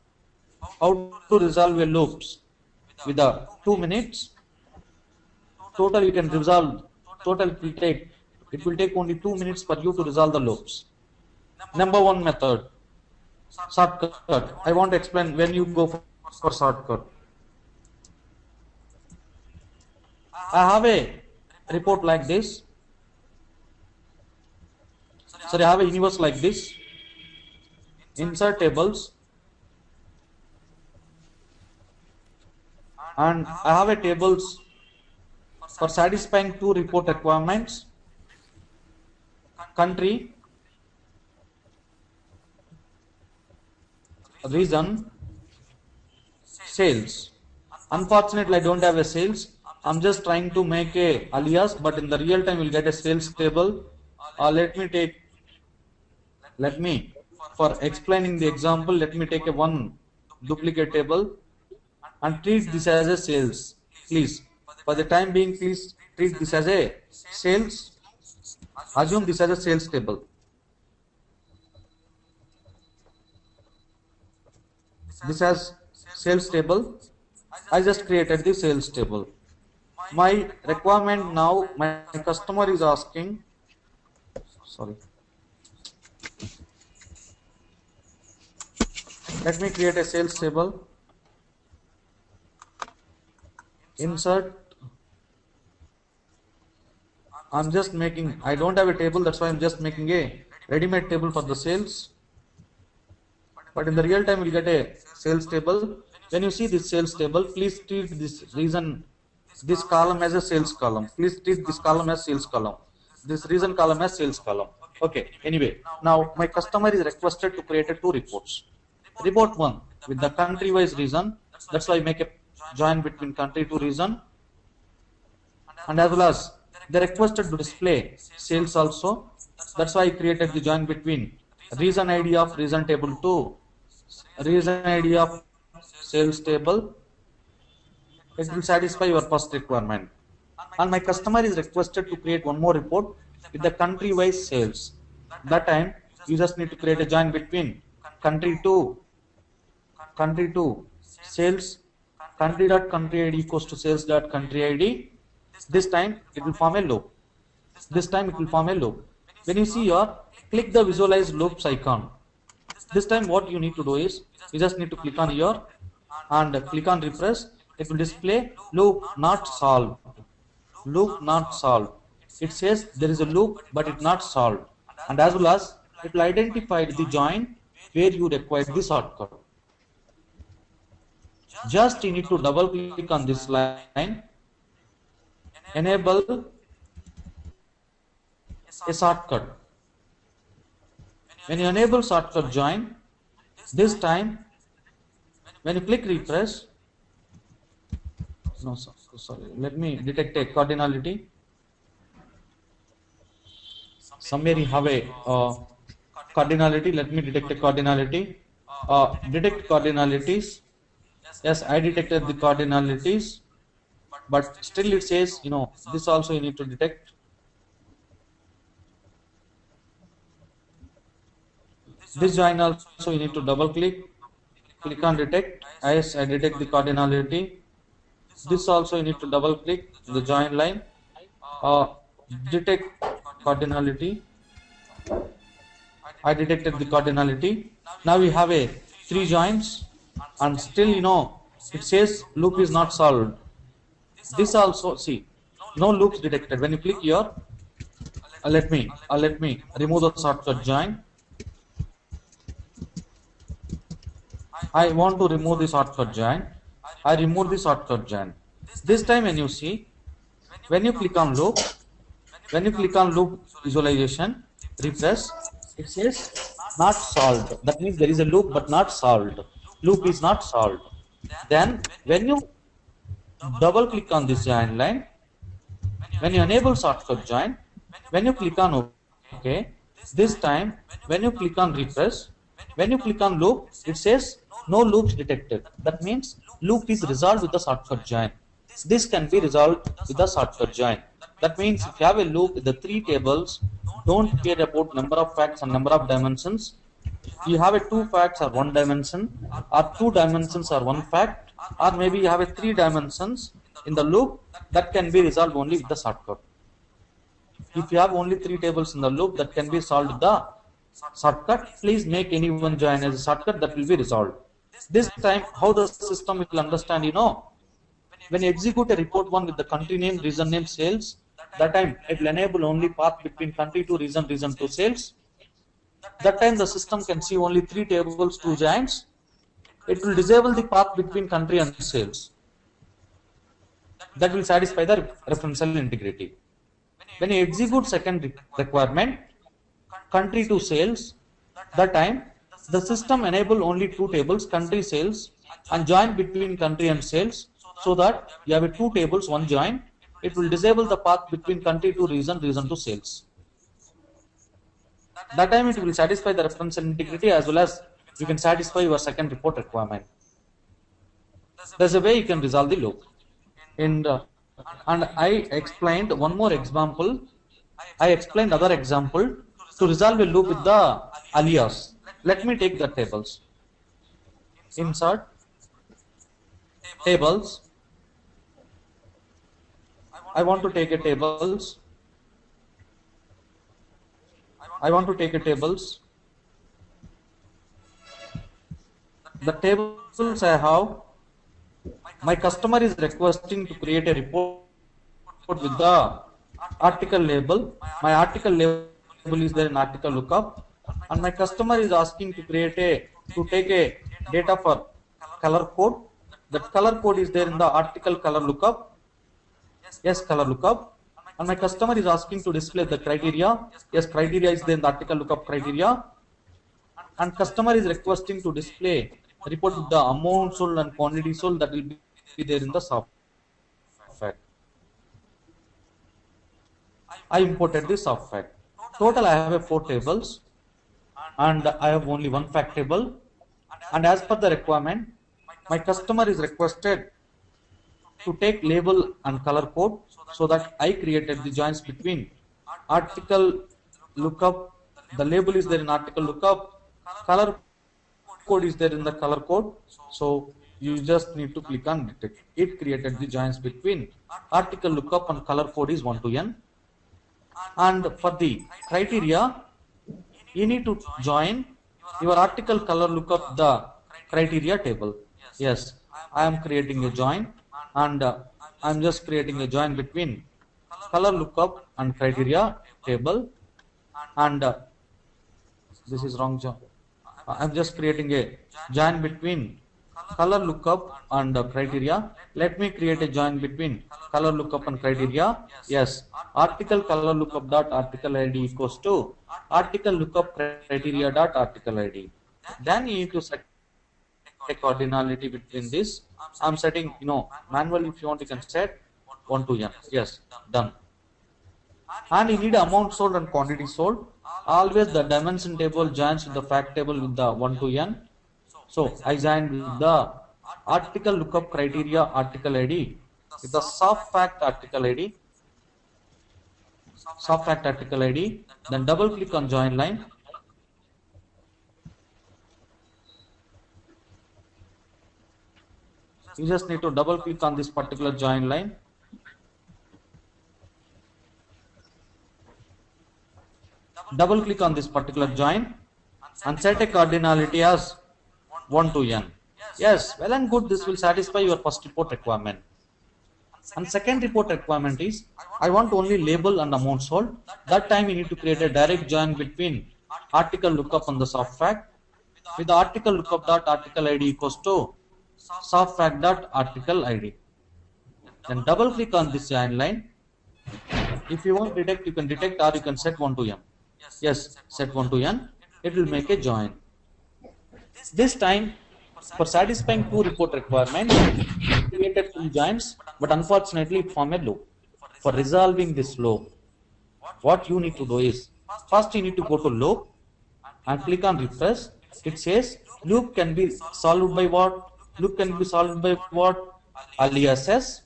how to resolve a loops with the 2 minutes. Total you can resolve. Total it will take only 2 minutes for you to resolve the loops. Number 1 method, shortcut. I want to explain when you go for shortcut. I have a report like this. Sorry, I have a universe like this. Insert tables. And I have a tables for satisfying 2 report requirements. Country, region, sales. Unfortunately, I don't have a sales. I'm just trying to make a alias, but in the real time you'll get a sales table. For explaining the example, let me take a one duplicate table and treat this as a sales. Please, for the time being, please treat this as a sales. Assume this as a sales table. This has sales table. I just created the sales table. My requirement now, my customer is asking, sorry. Let me create a sales table. Insert. I'm just making, I don't have a table, that's why I'm just making a ready-made table for the sales. But in the real time, we'll get a sales table. When you see this sales table, please treat this this column as a sales column. Please treat this column as sales column. This reason column as sales column. Okay, anyway, now my customer is requested to create 2 reports. Report 1 with the country-wise region. That's why I make a join between country to region. And as well as they requested to display sales also. That's why I created the join between region ID of region table to region ID of sales table. It will satisfy your first requirement. And my customer is requested to create one more report with the country wise sales. That time you just need to create a join between country to sales, country.country ID equals to sales.country ID. This time it will form a loop. When you see here, click the visualize loops icon. This time what you need to do is, you just need to click on here and click on refresh. It will display loop not solved. Loop not solved. It says there is a loop but it's not solved. And as well as it will identify the join where you require the shortcut. Just you need to double click on this line. Enable a shortcut. When you enable shortcut join, this time when you click refresh, no sorry, let me detect a cardinality. Somewhere you have a cardinality. Let me detect a cardinality. Detect cardinalities. Yes, I detected the cardinalities, but still it says, this also you need to detect. This join also you need to double click on detect. Yes, I detect the cardinality. This also you need to double click the join line. Detect cardinality. I detected the cardinality. Now we have a 3 joins and still it says loop is not solved. This also, see, No loops detected. When you click here, let me remove the shortcut join. I want to remove the shortcut join. I remove the shortcut join. This time when you see, when you click on loop, visualization, refresh, it says not solved. That means there is a loop but not solved. Loop is not solved. Then when you double click on this join line, when you enable shortcut join, when you click on OK, this time when you click on refresh, when you click on loop, it says no loops detected. That means loop is resolved with the shortcut join. This can be resolved with the shortcut join. That means if you have a loop with the three tables, don't care about number of facts and number of dimensions. If you have a two facts or one dimension, or two dimensions or one fact, or maybe you have a three dimensions in the loop, that can be resolved only with the shortcut. If you have only three tables in the loop, that can be solved with the shortcut. Please make any one join as a shortcut, that will be resolved. This time how the system will understand, when you execute a report one with the country name, region name, sales, that time it will enable only path between country to region, region to sales. That time the system can see only three tables, two joins. It will disable the path between country and sales. That will satisfy the referential integrity. When you execute second requirement, country to sales, that time the system enable only two tables, country, sales, and join between country and sales, so that you have a two tables, one join. It will disable the path between country to region, region to sales. That time it will satisfy the referential integrity, as well as you can satisfy your second report requirement. There's a way you can resolve the loop. And I explained one more example. I explained other example to resolve a loop with the alias. Let me take the tables. Insert tables. I want to take a tables. The tables I have, my customer is requesting to create a report with the article label. My article label is there in article lookup, and my customer is asking to take a data for color code. That color code is there in the article color lookup. Yes, color lookup. And my customer is asking to display the criteria. Yes, criteria is there in the article lookup criteria. And customer is requesting to display report with the amount sold and quantity sold, that will be there in the software. I imported this software. Total I have 4 tables, and I have only one fact table. And as per the requirement, my customer is requested to take label and color code, so that I created the joins between article lookup. The label is there in article lookup, color code is there in the color code. So you just need to click on detect. It created the joins between article lookup and color code is 1 to n. And for the criteria, you need to join your article color lookup the criteria table. Yes, I am creating a join, and I am just creating a join between color lookup and criteria table. And this is wrong join. I am just creating a join between color lookup and criteria. Let me create a join between color lookup and criteria. Yes, article color lookup dot article ID equals to article lookup criteria dot article ID. Then you need to set a cardinality between this. I'm setting, manually. If you want, you can set 1 to n. Yes, done. And you need amount sold and quantity sold. Always the dimension table joins with the fact table with the 1 to n. So I joined with the article lookup criteria article ID with the soft fact article ID. Then double click on join line. You just need to double click on this particular join line. Double click on this particular join and set a cardinality as 1 to n. Yes, well and good. This will satisfy your first report requirement. And second report requirement is, I want only label and amount sold. That time you need to create a direct join between article lookup and the soft fact with the article lookup dot article ID equals to soft fact dot article ID. Then double click on this join line. If you want detect, you can detect, or you can set 1 to n. Yes, set 1 to n. It will make a join. This time, for satisfying two report requirements, it created two joins, but unfortunately it formed a loop. For resolving this loop, what you need to do is, first you need to go to loop and click on refresh. It says loop can be solved by what? Loop can be solved by what? Aliases.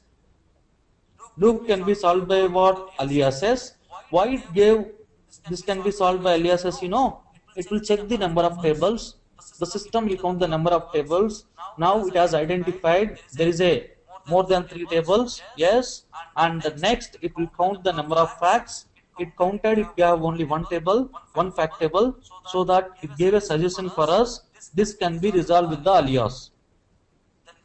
Loop can be solved by what? Aliases. Why it gave this can be solved by aliases? It will check the number of tables. The system will count the number of tables. Now it has identified there is a more than 3 tables. Yes. And the next it will count the number of facts. It counted if you have only one table, one fact table, so that it gave a suggestion for us. This can be resolved with the alias.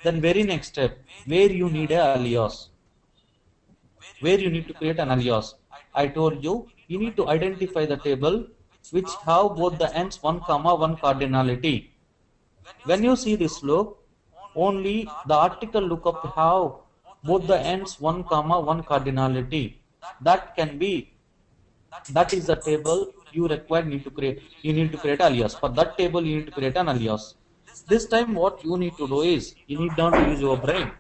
Then very next step, where you need a alias. Where you need to create an alias. I told you, you need to identify the table which have both the ends 1 comma 1 cardinality. When you see this loop, only the article lookup have both the ends 1 comma 1 cardinality. That is the table you require need to create. You need to create alias. For that table you need to create an alias. This time what you need to do is, you need not to use your brain.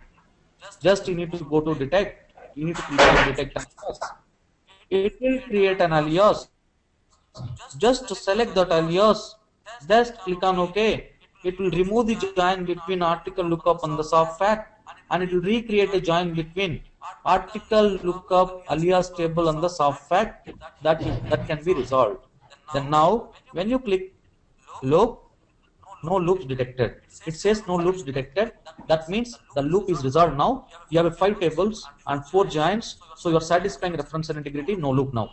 Just you need to go to detect. You need to click on detect alias. It will create an alias. Just to select that alias, just click on OK. It will remove the join between article lookup and the soft fact, and it will recreate a join between article lookup alias table and the soft fact. That can be resolved. Then now when you click loop, no loops detected. It says no loops detected. That means the loop is resolved now. You have 5 tables and 4 joins, so you are satisfying reference and integrity. No loop now.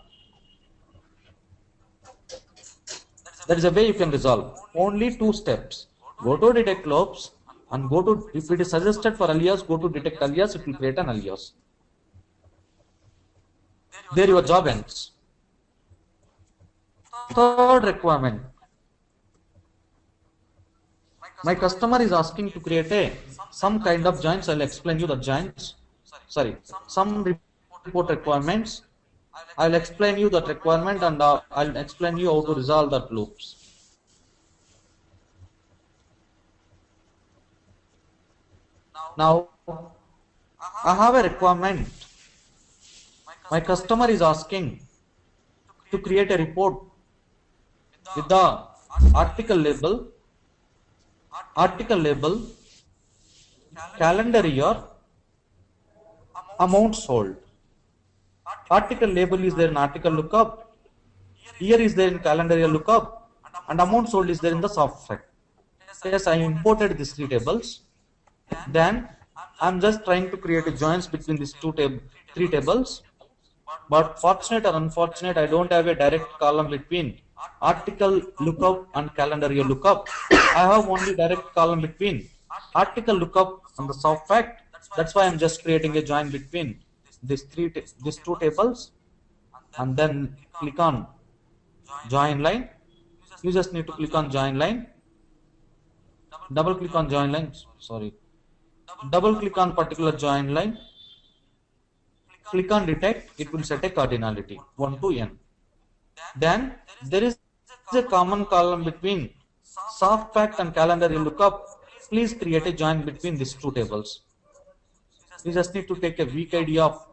That is a way you can resolve. Only 2 steps. Go to detect loops and go to, if it is suggested for alias, go to detect alias. It will create an alias. There your job ends. Third requirement. My customer is asking to create some kind of joins. I'll explain you the joins. Some report requirements. I'll explain you that requirement, and I'll explain you how to resolve that loops. Now, I have a requirement. My customer is asking to create a report with the article label, calendar year, amount sold. Article label is there in article lookup, year is there in calendar year lookup, and amount sold is there in the soft fact. Yes, I imported these 3 tables. Then I'm just trying to create a joins between these 3 tables. But fortunate or unfortunate, I don't have a direct column between article lookup and calendar year lookup. I have only direct column between article lookup and the soft fact. That's why I'm just creating a join between these 2 tables, and then click on join line. You just need to click on join line. Double click on join line. Double click on particular join line. Click on detect. It will set a cardinality 1 to n. Then there is a common column between soft fact and calendar year lookup. Please create a join between these 2 tables. You just need to take a weak ID of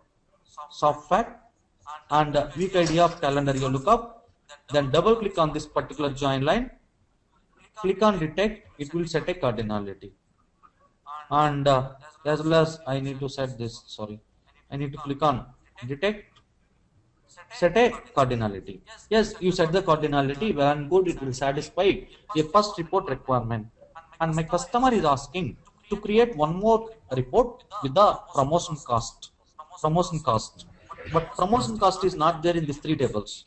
soft fact and weak ID of calendar year lookup. Then double click on this particular join line. Click on detect. It will set a cardinality. And as well as I need to set this. I need to click on detect. Set a cardinality. Yes, you set the cardinality. When good, it will satisfy a first report requirement. And my customer is asking to create one more report with the promotion cost. But promotion cost is not there in these 3 tables.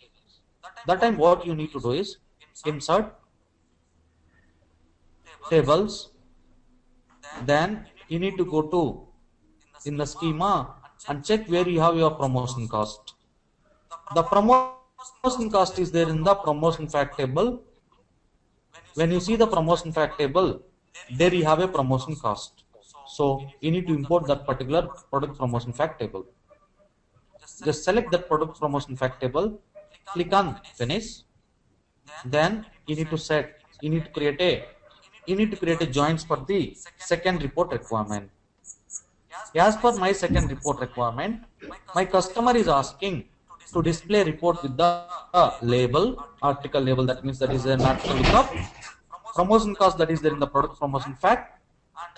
That time what you need to do is insert tables. Then you need to go to in the schema and check where you have your promotion cost. The promotion cost is there in the promotion fact table. When you see the promotion fact table, there you have a promotion cost. So you need to import that particular product promotion fact table. Just select that product promotion fact table, click on finish. Then you need to create a joins for the second report requirement. As per my second report requirement, my customer is asking to display report with the label, article label, that means that is an article lookup, promotion cost that is there in the product promotion fact,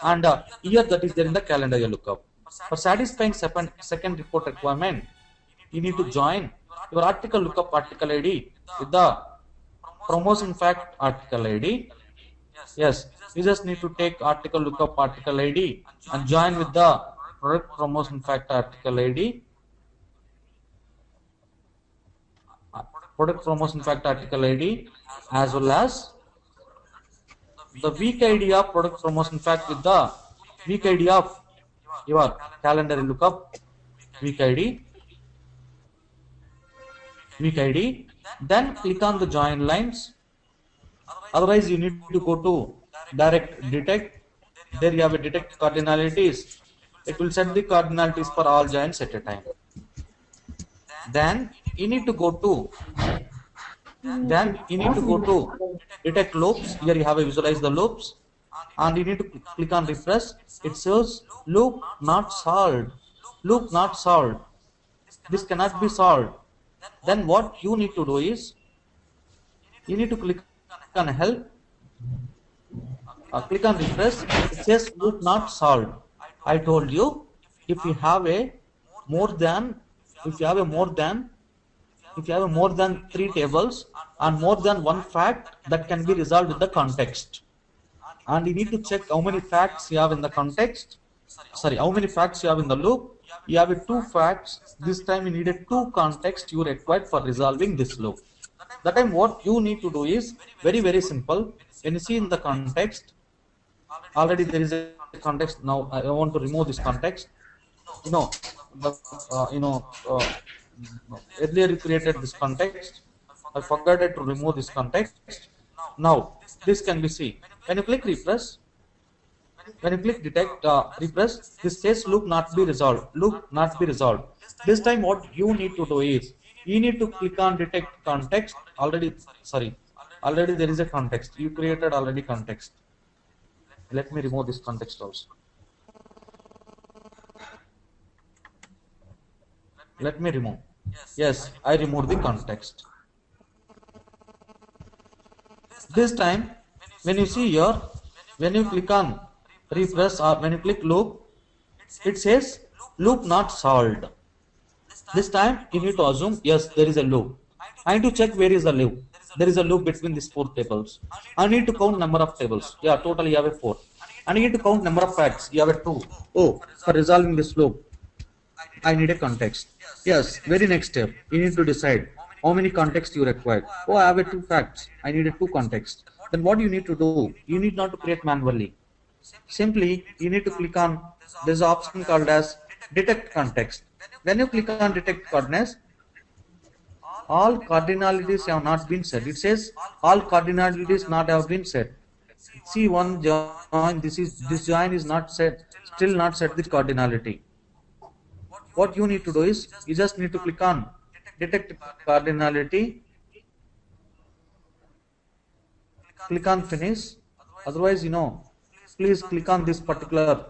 and year that is there in the calendar year lookup. For satisfying second report requirement, you need to join your article lookup article ID with the promotion fact article ID. Yes, you just need to take article lookup article ID and join with the product promotion fact article ID. Product promotion fact article ID as well as the week ID of product promotion fact with the week ID of your calendar lookup week ID. Then click on the join lines. Otherwise, you need to go to direct detect. There you have a detect cardinalities. It will set the cardinalities for all joins at a time. Then you need to go to detect loops. Here you have a visualize the loops, and you need to click on refresh. It says loop not solved. Loop not solved. This cannot be solved. Then what you need to do is you need to click on help. Click on refresh. It says loop not solved. I told you if you have a more than 3 tables and more than one fact, that can be resolved with the context. And you need to check how many facts you have in the context. How many facts you have in the loop. You have 2 facts. This time you needed 2 context you required for resolving this loop. That time what you need to do is very simple. When you see in the context, already there is a context. Now I want to remove this context. Earlier you created this context. I forgot to remove this context. Now this can be seen. When you click refresh, when you click detect refresh, this says loop not be resolved. Loop not be resolved. This time what you need to do is you need to click on detect context. Already there is a context. You created already context. Let me remove this context also. Let me remove. Yes, I removed the context. This time, when you see here, when you click on refresh or when you click loop, it says loop not solved. This time you need to assume yes, there is a loop. I need to check where is the loop. There is a loop between these 4 tables. I need to count number of tables. Yeah, totally you have a 4. I need to count number of facts. You have a 2. Oh, for resolving this loop, I need a context. Yes, very next step. You need to decide how many context you require. Oh, I have 2 facts. I need 2 context. Then what you need to do? You need not to create manually. Simply, you need to click on this option called as detect context. When you click on detect coordinates, all cardinalities have not been set. It says all cardinalities not have been set. See one join. This join is not set. Still not set the cardinality. What you need to do is you just need to click on detect cardinality. Click on finish. Otherwise, please click on this particular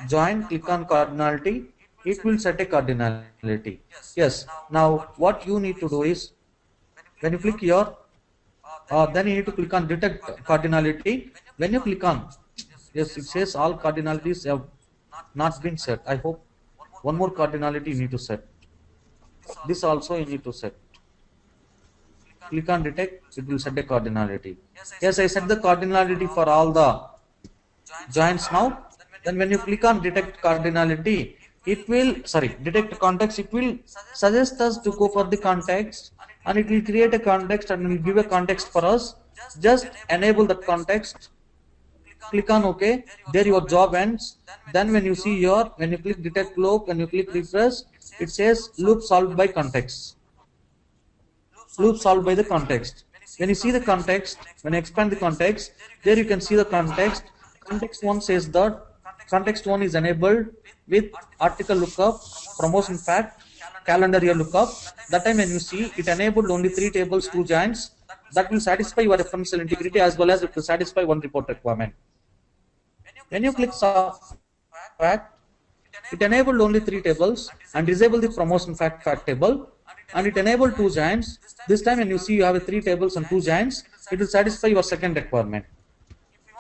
join. Click on cardinality. It will set a cardinality. Yes. Now what you need to do is when you click here, then you need to click on detect cardinality. When you click on yes, it says all cardinalities have not been set. I hope one more cardinality you need to set. This also you need to set. Click on detect, it will set a cardinality. Yes, I set the cardinality for all the joins now. Then when you click on detect cardinality, it will detect context. It will suggest us to go for the context, and it will create a context and will give a context for us. Just enable that context. click on OK, there your job ends. Then when you see your, when you click detect loop, when you click refresh, it says loop solved by context. Loop solved by the context. When you see the context, when you expand the context, there you can see the context. Context 1 says that context 1 is enabled with article lookup, promotion fact, calendar year lookup. That time when you see it enabled only 3 tables, 2 joins, that will satisfy your referential integrity as well as it will satisfy one report requirement. When you click fact, it enabled only 3 tables and disabled the promotion fact table, and it enabled 2 giants. This time when you see you have 3 tables and 2 giants, it will satisfy your second requirement.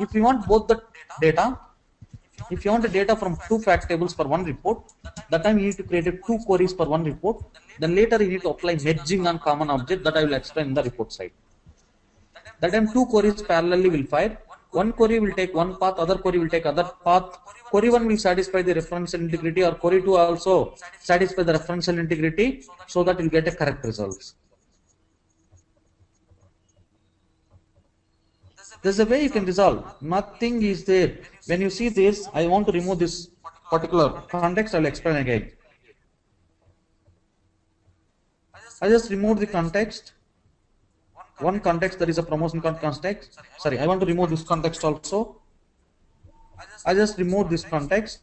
If you want both the data, if you want the data from 2 fact tables for one report, that time you need to create 2 queries for one report. Then later you need to apply merging on common object that I will explain in the report side. That time 2 queries parallelly will fire. One query will take one path, other query will take other path. Query 1 will satisfy the referential integrity, or query 2 also satisfy the referential integrity, so that you'll get a correct results. There's a way you can resolve. Nothing is there. When you see this, I want to remove this particular context. I will explain again. I just remove the context. One context, that is a promotion context. Sorry, I want to remove this context also. I just removed this context.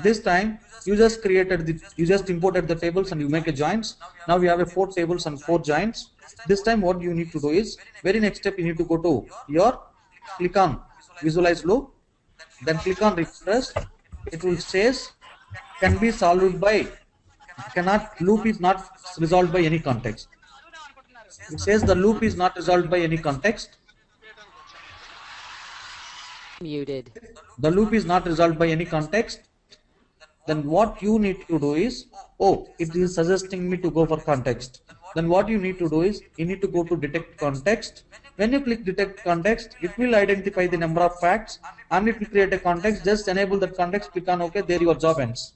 This time you just imported the tables and you make a joins. Now we have 4 tables and 4 joins. This time what you need to do is, very next step you need to go to your, click on visualize loop, then click on refresh. It will says can be solved by, loop is not resolved by any context. It says the loop is not resolved by any context. Muted. The loop is not resolved by any context. Then what you need to do is, oh, it is suggesting me to go for context. Then what you need to do is, you need to go to detect context. When you click detect context, it will identify the number of facts and it will create a context. Just enable that context, click on OK, there your job ends.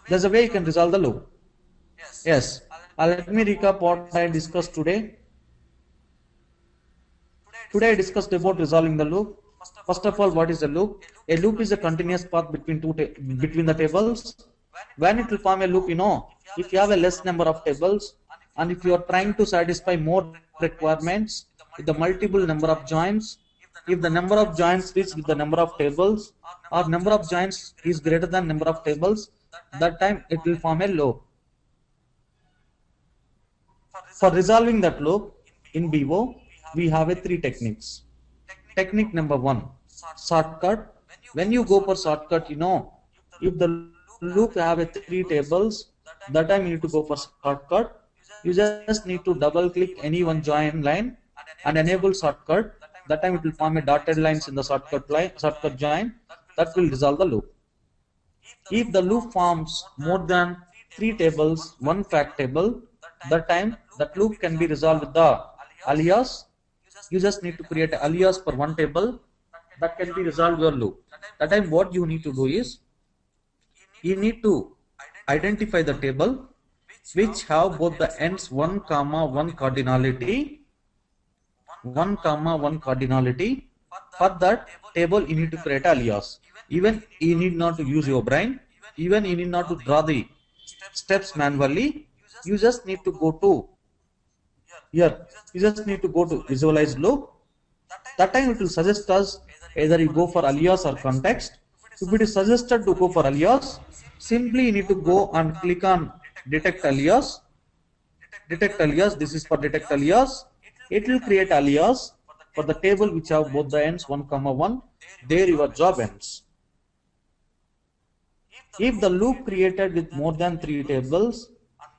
There's a way you can resolve the loop. Yes. Let me recap what I discussed today. Today I discussed about resolving the loop. First of all, what is a loop? A loop is a continuous path between the tables. When it will form a loop, if you have a less number of tables and if you are trying to satisfy more requirements with the multiple number of joins, if the number of joins reaches with the number of tables, or number of joins is greater than number of tables, that time it will form a loop. For resolving that loop in BO, we have 3 techniques. Technique number 1, shortcut. When you go for shortcut, if the loop have 3 tables, that time you need to go for shortcut. You just need to double click any one join line and enable shortcut. That time it will form a dotted lines in the shortcut join. That will resolve the loop. If the loop forms more than 3 tables, 1 fact table, that time that loop can be resolved with the alias. You just need to create an alias for 1 table that can be resolved your loop. That time what you need to do is, you need to identify the table which have both the ends 1, 1 cardinality. 1, 1 cardinality. For that table you need to create alias. Even you need not to use your brain. Even you need not to draw the steps manually. You just need to go to here. You just need to go to visualize loop. That time it will suggest us either you go for alias or context. If it is suggested to go for alias, simply you need to go and click on detect alias. Detect alias. This is for detect alias. It will create alias for the table which have both the ends 1, 1. There your job ends. If the loop created with more than 3 tables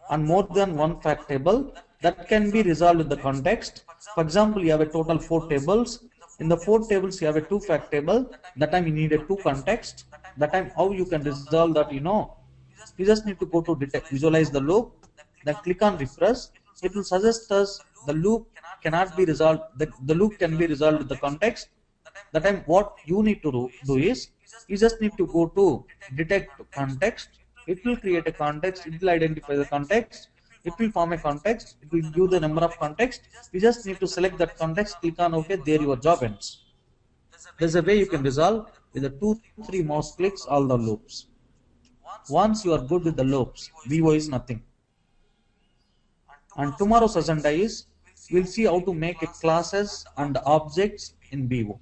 and more than 1 fact table, that can be resolved with the context. For example, you have a total 4 tables. In the 4 tables, you have a 2 fact table. That time you need a 2 context. That time how you can resolve that, you just need to go to detect, visualize the loop, then click on refresh. It will suggest us the loop cannot be resolved. The loop can be resolved with the context. That time what you need to do is, you just need to go to detect context. It will create a context. It will identify the context. It will form a context. It will give the number of context. You just need to select that context, click on OK, there your job ends. There's a way you can resolve with the 2-3 mouse clicks all the loops. Once you are good with the loops, Vivo is nothing. And tomorrow's agenda is we'll see how to make a classes and objects in Vivo.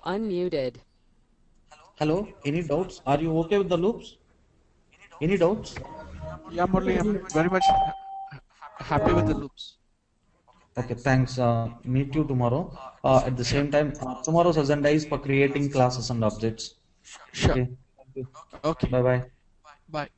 Unmuted. Hello, any doubts? Are you okay with the loops? Any doubts? Yeah, Murli, I'm very much happy with the loops. Okay, thanks. Meet you tomorrow. At the same time, tomorrow's agenda is for creating classes and objects. Sure. Okay. Okay. Bye bye. Bye.